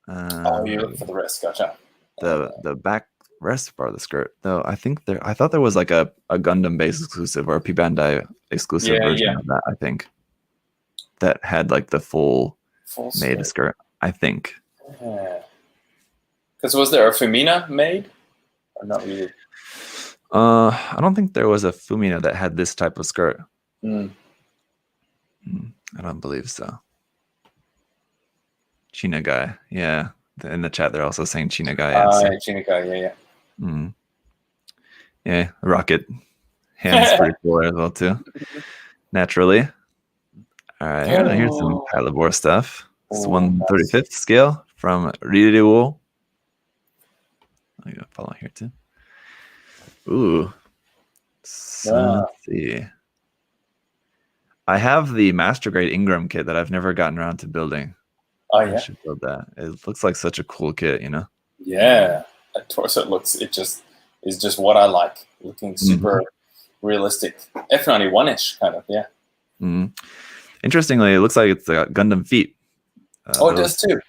You look for the rest, gotcha. The back rest part of the skirt, though. I thought there was like a Gundam base exclusive or a P Bandai exclusive version of that. I think that had like the full made skirt. I think. Because was there a Femina made or not really? I don't think there was a Fumina that had this type of skirt. I don't believe so. China guy, yeah. In the chat, they're also saying China guy. China guy, yeah. Yeah, rocket hands pretty cool as well too. Naturally. All right, here's some Palabor stuff. It's 1/35th scale from Ririwo. I'm gonna follow here too. Ooh. So let's see. I have the Master Grade Ingram kit that I've never gotten around to building. Oh yeah. I should build that. It looks like such a cool kit, you know? Yeah. That torso is just what I like. Looking super realistic. F91-ish kind of, yeah. Interestingly, it looks like it's got Gundam feet. It does too.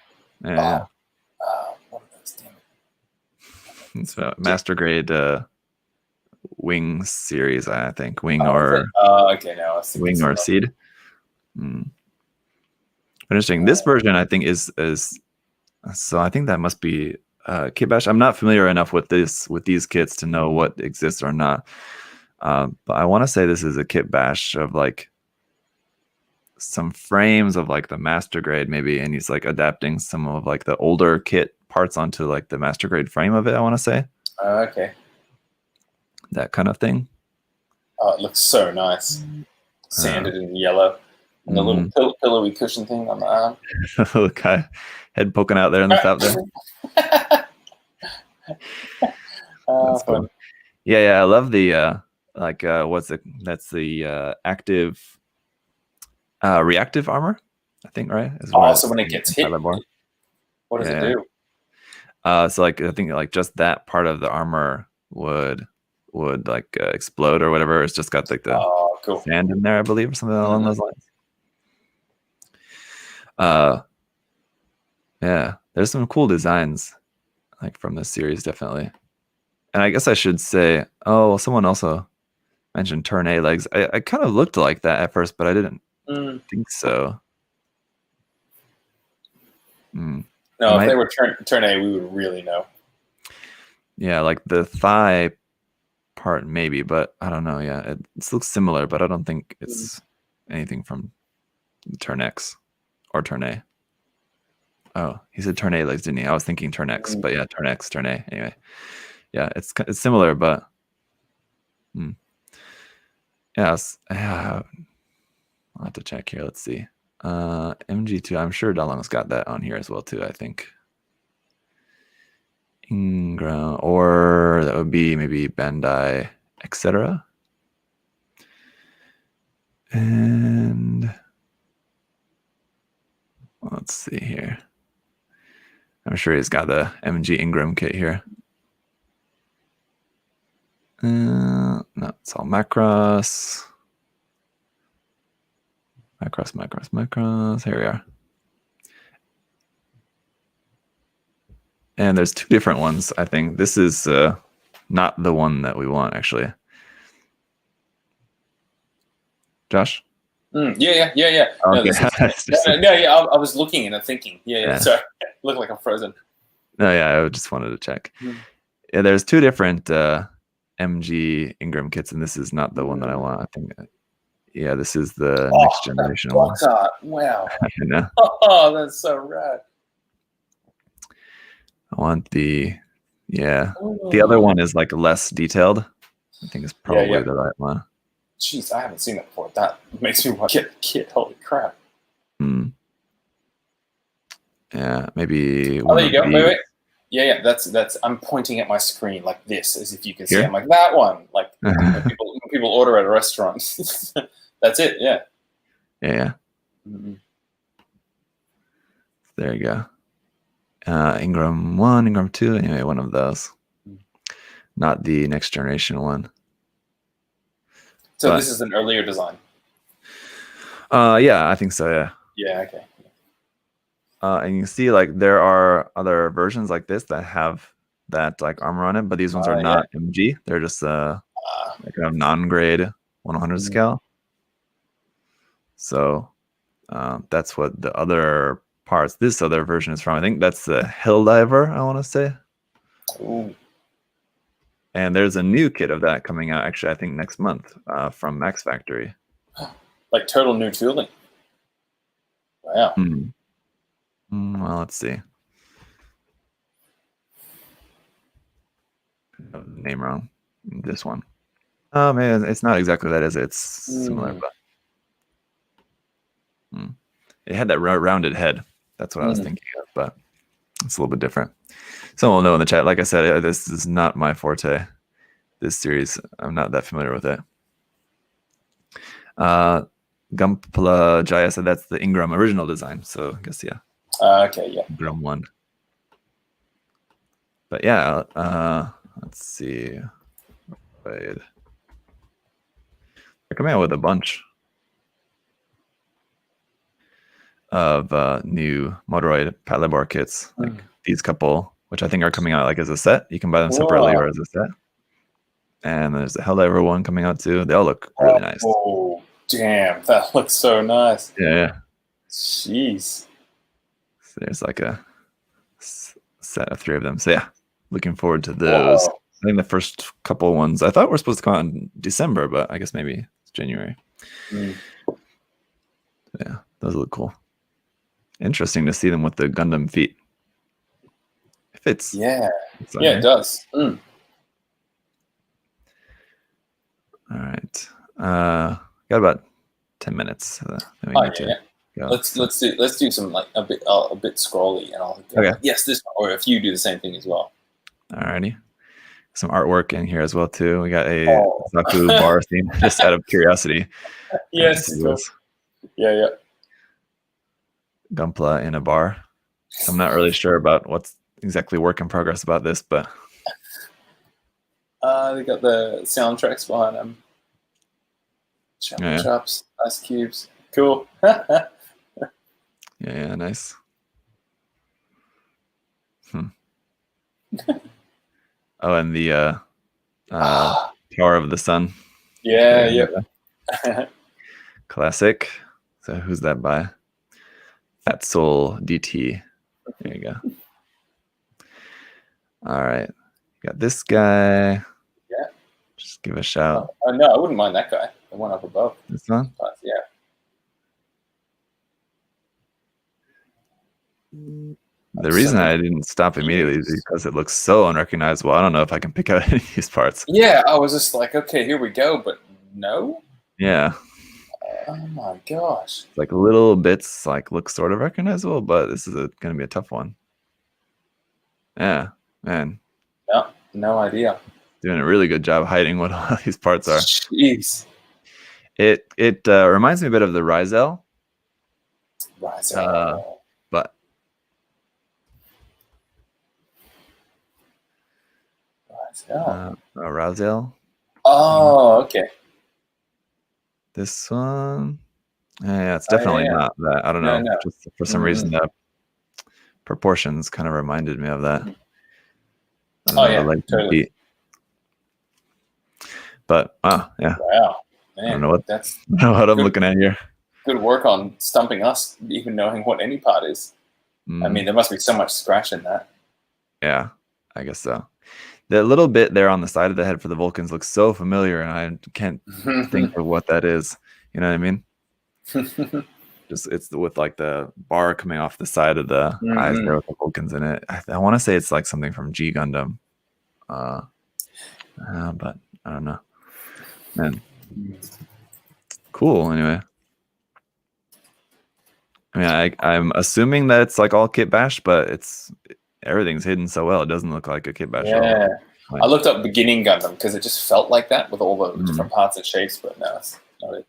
Yeah. What are those? Damn it. It's a Master Grade Wing series, I think. Wing or Seed. Interesting. This version, I think, is so. I think that must be kit bash. I'm not familiar enough with these kits to know what exists or not. But I want to say this is a kit bash of like some frames of like the Master Grade maybe, and he's like adapting some of like the older kit parts onto like the Master Grade frame of it. I want to say. Okay. That kind of thing. Oh, it looks so nice. Sanded in yellow. And the little pillowy cushion thing on the arm. Little guy, head poking out there in the top there. That's cool. Yeah, I love the that's the active reactive armor, I think, right? So when it gets hit, what does it do? So like I think like just that part of the armor would like explode or whatever. It's just got like the sand in there, I believe, or something along those lines. Yeah, there's some cool designs like from this series, definitely. And I guess I should say, someone also mentioned turn A legs. I kind of looked like that at first, but I didn't think so. No, if they were turn A, we would really know. Yeah, like the thigh part maybe, but I don't know. Yeah, it looks similar, but I don't think it's anything from turn X or turn A. Oh, he said turn A legs, didn't he? I was thinking turn X, but yeah, turn X, turn A. Anyway, yeah, it's similar, but I'll have to check here. Let's see. MG2. I'm sure Dalong's got that on here as well too. I think. Ingram, or that would be maybe Bandai, etc. And let's see here. I'm sure he's got the MG Ingram kit here. No, it's all Macross. Macross. Here we are. And there's two different ones, I think. This is not the one that we want, actually. Josh? Yeah. Oh, No, okay. I was looking and thinking. Yeah. Sorry, look like I'm frozen. No, yeah, I just wanted to check. Yeah, there's two different MG Ingram kits, and this is not the one that I want. I think, yeah, this is the next generation one. Wow. I know. Oh, that's so rad. I want the other one is like less detailed. I think it's probably the right one. Jeez, I haven't seen that before. That makes me want to get the kit. Holy crap. Yeah, maybe. Oh, there you go. Wait. Yeah. That's. I'm pointing at my screen like this, as if you can see. I'm like that one. Like when people order at a restaurant. That's it. Yeah. Yeah. There you go. Ingram 1, Ingram 2. Anyway, one of those. Not the next generation one. So this is an earlier design. Yeah, I think so. Yeah. Yeah. Okay. And you can see like there are other versions like this that have that like armor on it, but these ones are not MG. They're just like kind of non-grade 100 scale. So that's what the other parts. This other version is from. I think that's the Helldiver. I want to say. Ooh. And there's a new kit of that coming out. Actually, I think next month from Max Factory. Like total new tooling. Wow. Well, let's see. Name wrong. This one. Oh man, it's not exactly that, is it? It's similar, but it had that rounded head. That's what I was thinking of, but it's a little bit different. Someone will know in the chat. Like I said, this is not my forte. This series, I'm not that familiar with it. Gumpla Jaya said that's the Ingram original design. So I guess okay, yeah. Ingram 1. But yeah, let's see. They're coming out with a bunch of new Motoroid Patlabor kits, like these couple, which I think are coming out like as a set. You can buy them separately or as a set. And there's the Helldiver one coming out too. They all look really nice. Oh, damn, that looks so nice. Yeah. Jeez. So there's like a set of 3 of them. So yeah, looking forward to those. Whoa. I think the first couple ones I thought were supposed to come out in December, but I guess maybe it's January. Yeah, those look cool. Interesting to see them with the Gundam feet. It fits. Yeah, it does. All right. Got about 10 minutes. Then we need to go. Let's do some like a bit scrolly, and I'll go, yes, this one, or if you do the same thing as well. Alrighty. Some artwork in here as well too. We got a Saku bar theme, just out of curiosity. Yes. Yeah. Gunpla in a bar. I'm not really sure about what's exactly work in progress about this, but they got the soundtracks behind them. Chops, ice cubes. Cool. Yeah, nice. Oh, and the Tower of the Sun. Yeah. Classic. So who's that by? Fat Soul DT. There you go. All right. Got this guy. Yeah. Just give a shout. No, I wouldn't mind that guy. The one up above. This one? Yeah. The reason I didn't stop immediately is because it looks so unrecognizable. I don't know if I can pick out any of these parts. Yeah, I was just like, okay, here we go, but no. Yeah. Oh my gosh. It's like little bits like look sort of recognizable, but this is going to be a tough one. Yeah, man. No idea. Doing a really good job hiding what all these parts are. Jeez. It reminds me a bit of the Rizel. But Razel. Oh, okay. This one. Yeah, it's definitely not that. I don't know. No. Just for some reason, the proportions kind of reminded me of that. Oh yeah, totally. But yeah. Wow, man, I don't know what that's what I'm looking at here. good work on stumping us, even knowing what any part is. I mean, there must be so much scratch in that. Yeah, I guess so. The little bit there on the side of the head for the Vulcans looks so familiar, and I can't think of what that is. You know what I mean? Just it's with like the bar coming off the side of the eyes there with the Vulcans in it. I want to say it's like something from G Gundam, but I don't know. Man, cool. Anyway, I mean, I'm assuming that it's like all kit bash, but everything's hidden so well. It doesn't look like a kit bash. Yeah, I looked up beginning Gundam because it just felt like that with all the different parts and shapes, but no, it's not it.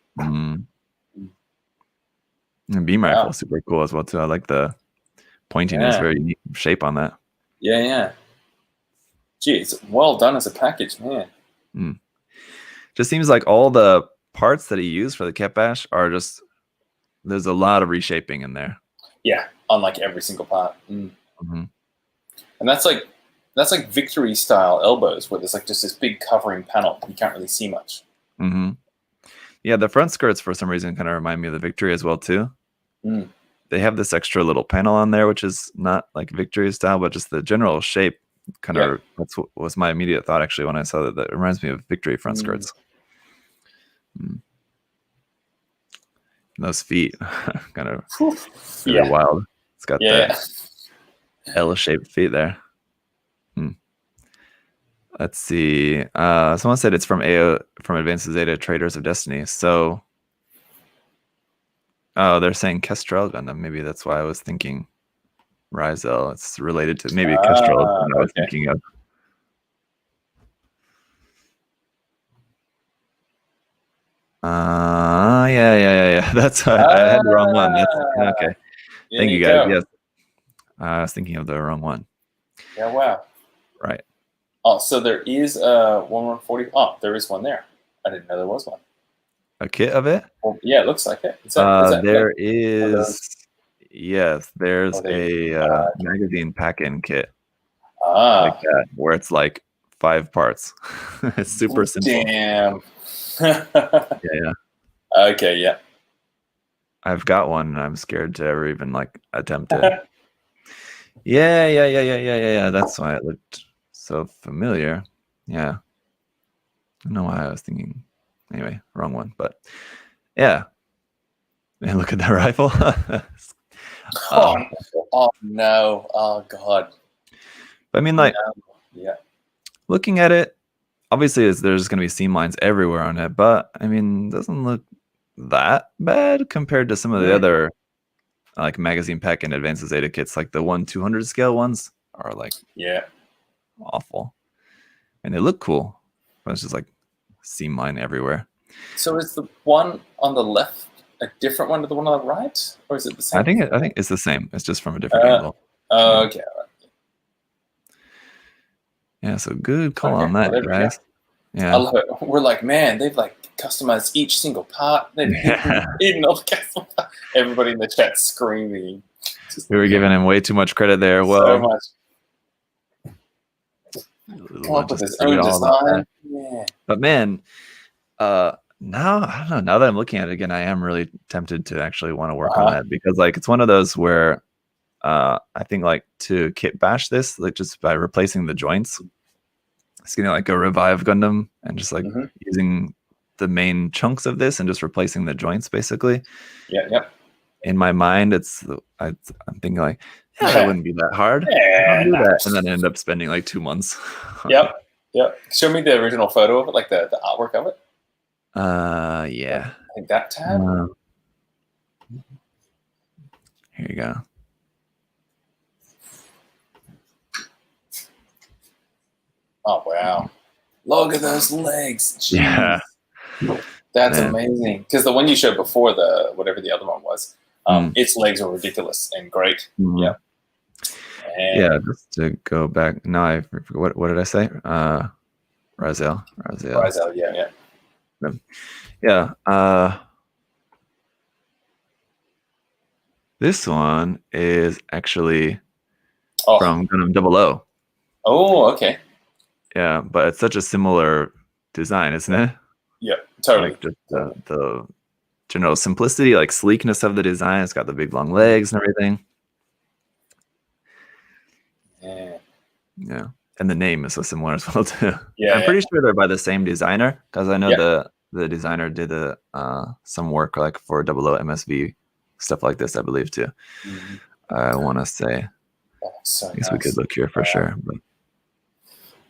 And beam rifle is super cool as well too. I like the pointiness, very unique shape on that. Yeah. Gee, it's well done as a package, man. Just seems like all the parts that he used for the kit bash are just there's a lot of reshaping in there. Yeah, on like every single part. And that's like Victory style elbows where there's like just this big covering panel. You can't really see much. Yeah, the front skirts for some reason kind of remind me of the Victory as well too. They have this extra little panel on there, which is not like Victory style, but just the general shape kind of that's what was my immediate thought actually when I saw that. That reminds me of Victory front skirts. Those feet kind of really wild. It's got that L-shaped feet there. Let's see. Someone said it's from Advanced Zeta Traders of Destiny. So, they're saying Kestrel Gundam. Maybe that's why I was thinking Rizel. It's related to maybe Kestrel. I was thinking of. Yeah. That's I had the wrong one. That's okay. Thank you guys. Yes, I was thinking of the wrong one. Yeah. Wow. Right. Oh, so there is a 140. Oh, there is one there. I didn't know there was one. A kit of it? Well, yeah, it looks like it. There is. Yes, there's a magazine pack-in kit. Like that, where it's like 5 parts. It's super simple. Damn. Yeah. Okay, yeah. I've got one, and I'm scared to ever even like attempt it. Yeah. That's why it looked so familiar. Yeah. I don't know why I was thinking. Anyway, wrong one. But yeah. And look at that rifle. Oh no. Oh god. I mean, like, yeah. Looking at it, obviously there's going to be seam lines everywhere on it, but I mean, it doesn't look that bad compared to some of the other like magazine pack and Advanced Zeta kits. Like the 1/200 scale ones are like awful, and they look cool, but it's just like seam line everywhere. So is the one on the left a different one to the one on the right, or is it the same? I think it's the same. It's just from a different angle. Oh, okay. Yeah, so good call on that, guys. Yeah, I love it. We're like, man, they've like customized each single part. They've hidden all the custom parts. Everybody in the chat screaming. We were giving him way too much credit there. Well, so much. Come up with his own design. Yeah. But man, now I don't know. Now that I'm looking at it again, I am really tempted to actually want to work on that, because like it's one of those where I think like to kit bash this, like just by replacing the joints, it's gonna like a Revive Gundam and just like using the main chunks of this and just replacing the joints basically. Yeah. In my mind, I'm thinking like, that wouldn't be that hard. I'll do that. And then I end up spending like 2 months. Yep. Show me the original photo of it, like the artwork of it. Yeah. Like that tab. Here you go. Oh wow! Look at those legs. Jeez. Yeah, that's amazing. Because the one you showed before, the whatever the other one was, its legs were ridiculous and great. Yeah. Yeah. Just to go back. No, I forgot what did I say? Rizel. Yeah. Yeah. This one is actually Oh, from Gundam 00. oh, okay. Yeah, but it's such a similar design, isn't it? Yeah, totally. Like just the general simplicity, like sleekness of the design. It's got the big long legs and everything. Yeah. Yeah, and the name is so similar as well too. Yeah, I'm pretty sure they're by the same designer because I know Yeah. the designer did some work like for 00 MSV stuff like this, I believe too. Mhm. I want to say. Oh, so I guess nice. we could look here for sure. But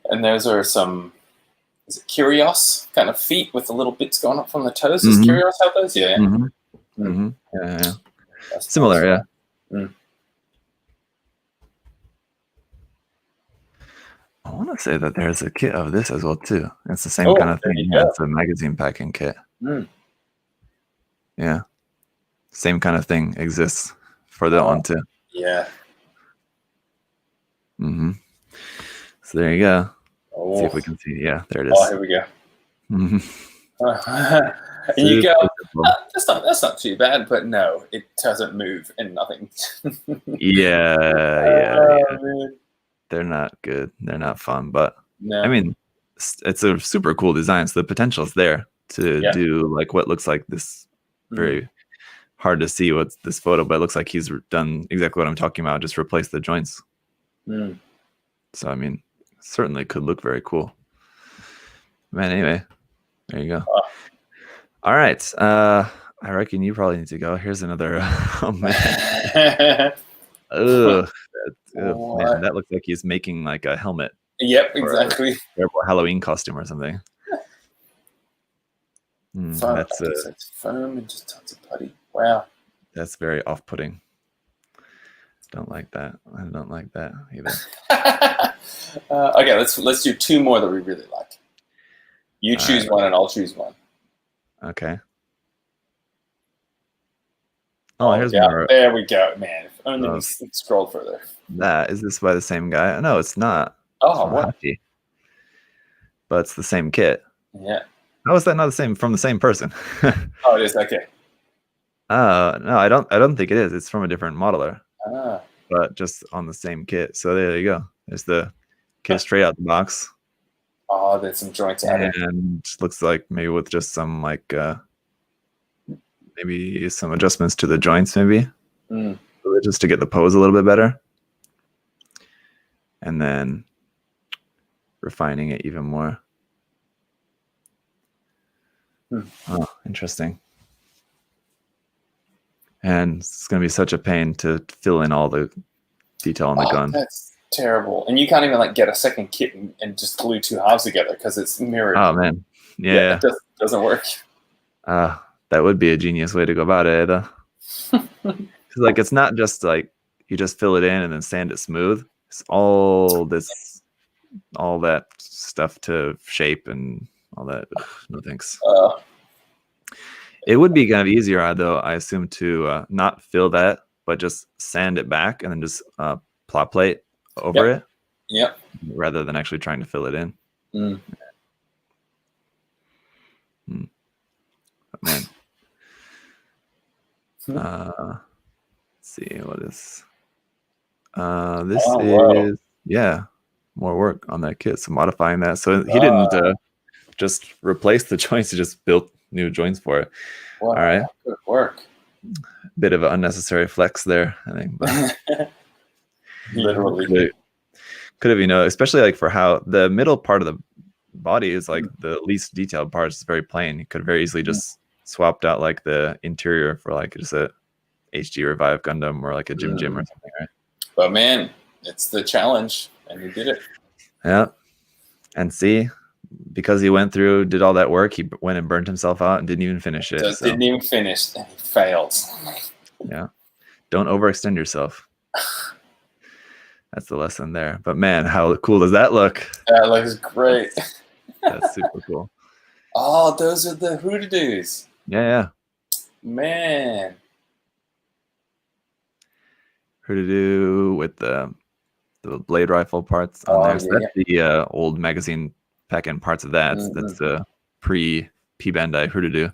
And those are some, is it Curios kind of feet with the little bits going up from the toes? Does Curios have those? Yeah. Yeah. That's Similar, nice. yeah. I want to say that there's a kit of this as well too. It's the same kind of thing. Yeah, it's a magazine packing kit. Yeah, same kind of thing exists for that one too. Yeah. So there you go. Oh. See if we can see. Yeah, there it is. Oh, here we go. And you go, that's not too bad, but no, it doesn't move and nothing. Yeah. Man. They're not good. They're not fun, but No. I mean, it's a super cool design. So the potential is there to do like what looks like this very hard to see what's this photo, but it looks like he's done exactly what I'm talking about. Just replace the joints. So I mean, certainly could look very cool. Man, anyway, there you go. All right. I reckon you probably need to go. Here's another. Oh man. Ugh. Man, that looks like he's making like a helmet. Yep, exactly. Or a Halloween costume or something. That's it's foam and just tons of putty. Wow. That's very off-putting. Don't like that. I don't like that either. Okay, let's do two more that we really like. You choose one and I'll choose one. Okay. Oh, here's more. There we go, man. If only we scrolled further. Is this by the same guy? No, it's not. Oh, what? But it's the same kit. Yeah. How is that not the same from the same person? Oh, it is. Okay. No, I don't think it is. It's from a different modeler. Ah. But just on the same kit. So there you go. There's the kit straight out the box. Oh, there's some joints added. And looks like maybe with just some like maybe some adjustments to the joints, maybe just to get the pose a little bit better, and then refining it even more. Oh, interesting. And it's going to be such a pain to fill in all the detail on the gun. That's terrible. And you can't even like get a second kit and just glue two halves together because it's mirrored. Oh man, yeah, it doesn't work. That would be a genius way to go about it. Like it's not just like you just fill it in and then sand it smooth. It's all that stuff to shape and all that. Ugh, no thanks. It would be kind of easier though, I assume, to not fill that, but just sand it back and then just plot plate over it. Yep. Rather than actually trying to fill it in. Man. Let's see what is this is more work on that kit, so modifying that. So he didn't just replace the joints, he just built new joints for it. Wow, all right, good work. Bit of an unnecessary flex there, I think, but literally could have, especially like for how the middle part of the body is like the least detailed part. It's very plain. You could very easily just swapped out like the interior for like just a HG Revive Gundam or like a Jim or something, right? But man, it's the challenge, and you did it. Yeah, and see, because he went through, did all that work, he went and burnt himself out and didn't even finish it. Didn't even finish, and he failed. Yeah, don't overextend yourself. That's the lesson there. But man, how cool does that look? That looks great. That's super cool. Oh, those are the Hoodoo-Doos. Yeah. Man. Hoodoo with the blade rifle parts on there. So that's the old magazine pack-in parts of that. That's the pre-P Bandai Hoodoo.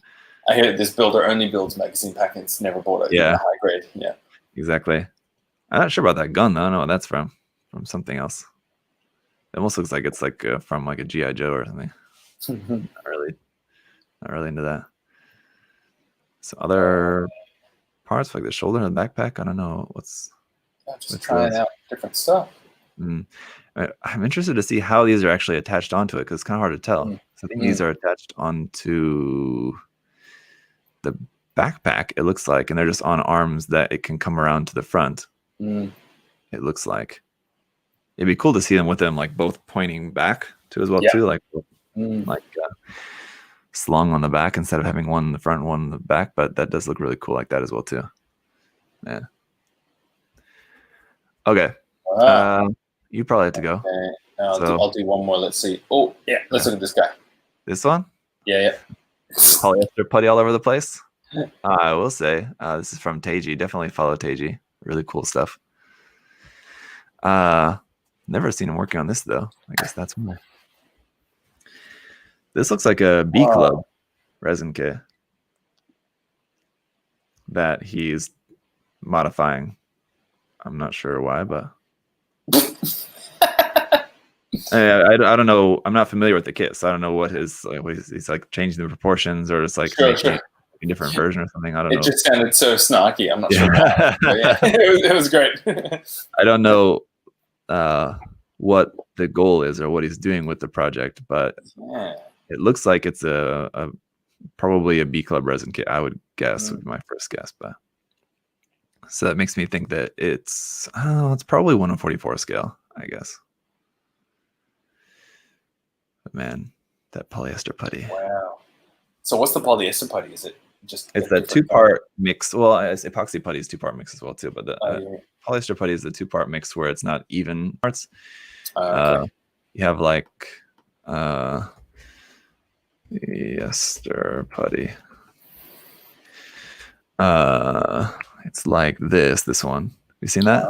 I hear this builder only builds magazine pack-ins, never bought a high grade. Exactly. I'm not sure about that gun though. I don't know what that's from. From something else. It almost looks like it's like from like a GI Joe or something. Not really into that. So other parts like the shoulder and the backpack. I don't know what's. Just trying out different stuff. I'm interested to see how these are actually attached onto it because it's kind of hard to tell. So I think these are attached onto the backpack. It looks like, and they're just on arms that it can come around to the front. It looks like it'd be cool to see them with them like both pointing back too as well too, like slung on the back instead of having one in the front, one in the back. But that does look really cool like that as well too. Yeah. Okay. You probably have to go. Okay. I'll do one more. Let's see. Oh, yeah. Let's look at this guy. This one? Yeah. Polyester putty all over the place. I will say this is from Teiji. Definitely follow Teiji. Really cool stuff. Never seen him working on this though. I guess that's why. This looks like a B Club resin kit that he's modifying. I'm not sure why, but I don't know. I'm not familiar with the kit, so I don't know what his like. He's like changing the proportions or just like making a different version or something. I don't know. It just sounded so snarky. I'm not sure why. But yeah, it was great. I don't know what the goal is or what he's doing with the project, but it looks like it's a probably a B Club resin kit. I would guess would be my first guess, but so that makes me think that it's probably 1/44 scale, I guess. But man, that polyester putty. Wow. So what's the polyester putty? Is it just? It's that 2-part mix. Well, epoxy putty is 2-part mix as well too, but the polyester putty is the 2-part mix where it's not even parts. Okay. You have like polyester putty. It's like this one. You seen that?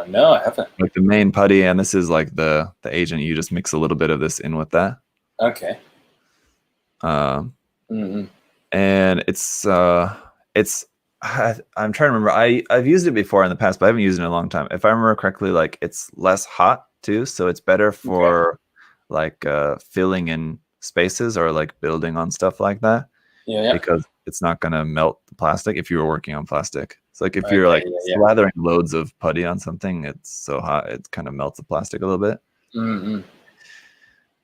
No, I haven't. Like the main putty, and this is like the agent. You just mix a little bit of this in with that. Okay. And it's I'm trying to remember. I've used it before in the past, but I haven't used it in a long time. If I remember correctly, like it's less hot too, so it's better for like filling in spaces or like building on stuff like that. Yeah. Because it's not gonna melt the plastic if you were working on plastic. It's like if you're like slathering loads of putty on something, it's so hot it kind of melts the plastic a little bit.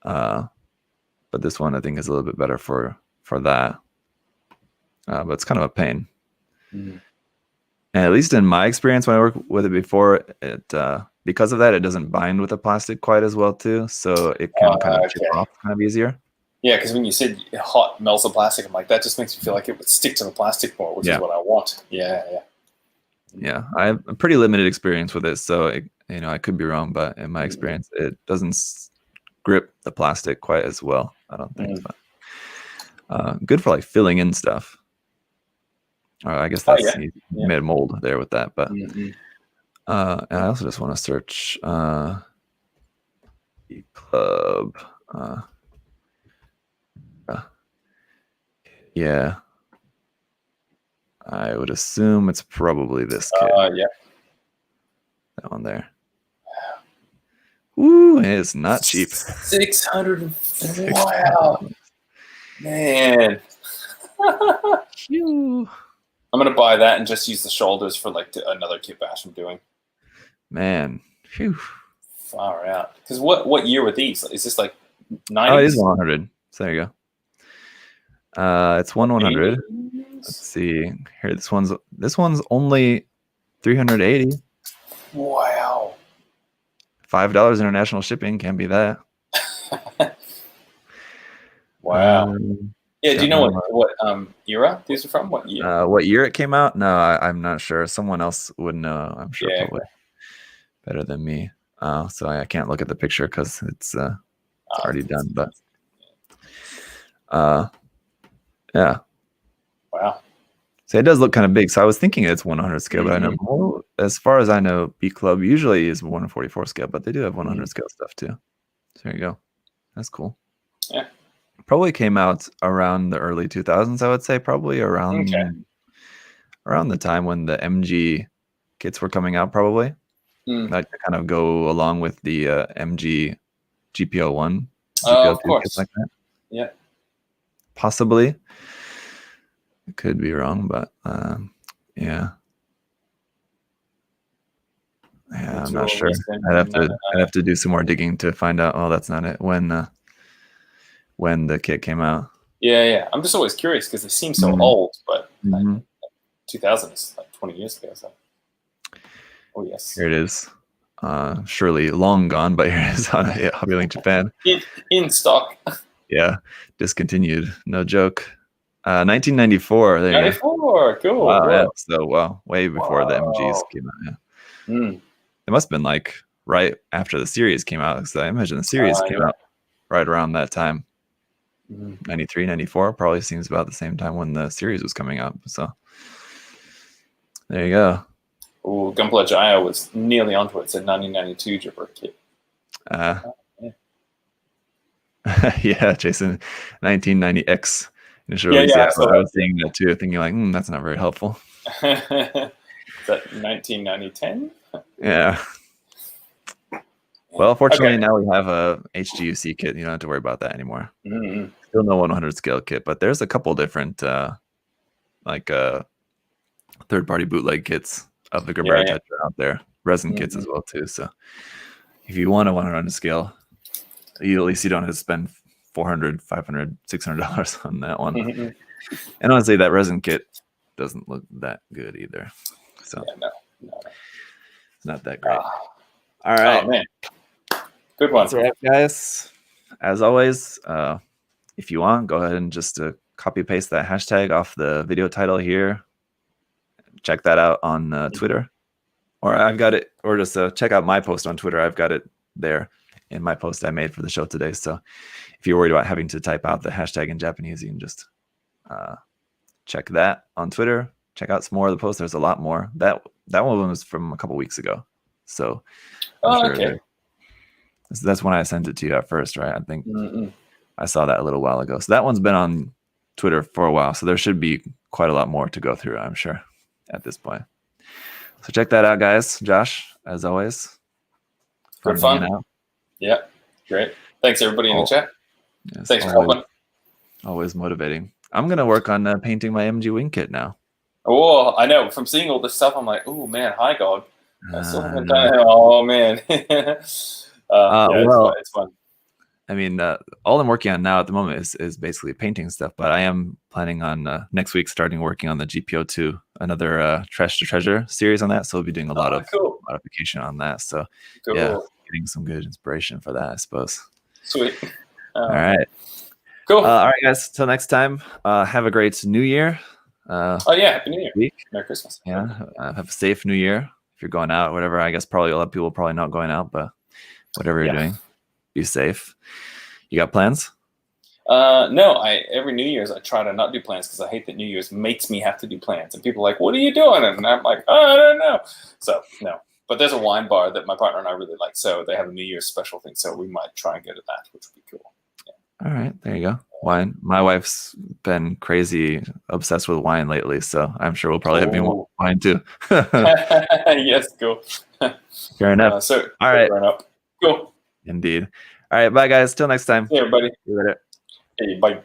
But this one I think is a little bit better for that. But it's kind of a pain. And at least in my experience when I worked with it before, it because of that it doesn't bind with the plastic quite as well too, so it can kind of chip off kind of easier. Yeah, because when you said hot melts the plastic, I'm like, that just makes me feel like it would stick to the plastic more, which is what I want. Yeah. I have a pretty limited experience with it, so I could be wrong, but in my experience, it doesn't grip the plastic quite as well. I don't think. But, good for like filling in stuff. I guess that's you made a mold there with that, but and I also just want to search E-Club. Yeah, I would assume it's probably this kit. That one there. Ooh, it's not cheap. 600. Wow, man. I'm gonna buy that and just use the shoulders for like another kit bash I'm doing. Man, phew. Far out. Because what year were these? Is this like 90s? Oh, it is 100. So there you go. It's 100. Let's see here. This one's only 380. Wow. $5 international shipping. Can't be that. Wow. Yeah. Do you know what era these are from? What year? What year it came out? No, I'm not sure. Someone else would know. I'm sure probably better than me. So I can't look at the picture because it's already done. But yeah. Wow. So it does look kind of big. So I was thinking it's 100 scale, but I know as far as I know, B Club usually is 1/44 scale, but they do have 100 scale stuff too. So there you go. That's cool. Yeah. Probably came out around the early 2000s, I would say. Probably around the time when the MG kits were coming out, probably. Mm. That kind of go along with the MG GPO1, Of GPO2 course. kits like that. Yeah. Possibly. I could be wrong, but yeah. Yeah, I'm not sure. I'd have to do some more digging to find out. Oh, that's not it. When the kit came out. Yeah. I'm just always curious because they seem so old, but 2000 is like 20 years ago. So, oh yes, here it is. Surely long gone, but here it is on Hobby Link Japan. In stock. Yeah, discontinued. No joke. 1994. There 94. Cool. Wow, yeah. So way before the MGs came out. Yeah. It must have been like right after the series came out, because I imagine the series came out right around that time. 93, 94 probably seems about the same time when the series was coming up. So there you go. Oh, Gunpla Jaya was nearly onto it. It's a 1992 Gerbera kit. Yeah, Jason, 1990X. Yeah, I was seeing that too, thinking like, that's not very helpful. Is that 1990-10? Yeah. Well, fortunately, now we have a HGUC kit. You don't have to worry about that anymore. Still no 100 scale kit, but there's a couple different third-party bootleg kits of the Gerbera Tetra out there. Resin kits as well too. So if you want a 100 scale, at least you don't have to spend $400, $500, $600 on that one. And honestly, that resin kit doesn't look that good either. So no. It's not that great. All right. Oh, man. Good one. That's right, guys. As always, if you want, go ahead and just copy paste that hashtag off the video title here. Check that out on Twitter. Or I've got it, or just check out my post on Twitter. I've got it there in my post I made for the show today. So if you're worried about having to type out the hashtag in Japanese, you can just check that on Twitter. Check out some more of the posts. There's a lot more. That one was from a couple weeks ago. So okay. That's when I sent it to you at first, right? I think I saw that a little while ago. So that one's been on Twitter for a while. So there should be quite a lot more to go through, I'm sure, at this point. So check that out, guys. Josh, as always. Good fun. Yeah, great. Thanks, everybody in the chat. Yes, thanks for helping. Always motivating. I'm going to work on painting my MG wing kit now. Oh, I know. From seeing all this stuff, I'm like, oh, man, hi, God. Oh, man. It's fun. I mean, all I'm working on now at the moment is basically painting stuff, but I am planning on next week starting working on the GPO2, another Trash to Treasure series on that. So we'll be doing a lot of modification on that. So yeah, getting some good inspiration for that, I suppose. Sweet. All right. Cool. All right, guys. Till next time, have a great New Year. Happy New Year. Merry Christmas. Yeah, have a safe New Year. If you're going out, whatever. I guess probably a lot of people probably not going out, but whatever you're doing, be safe. You got plans? No. Every New Year's I try to not do plans because I hate that New Year's makes me have to do plans. And people are like, "What are you doing?" And I'm like, "I don't know." So no. But there's a wine bar that my partner and I really like, so they have a New Year's special thing. So we might try and go to that, which would be cool. Yeah. All right, there you go. Wine. My wife's been crazy obsessed with wine lately, so I'm sure we'll probably have more wine too. Yes, cool. Fair enough. So all right. Cool. Indeed. All right, bye guys. Till next time. See you, everybody. See you later. Hey, bye.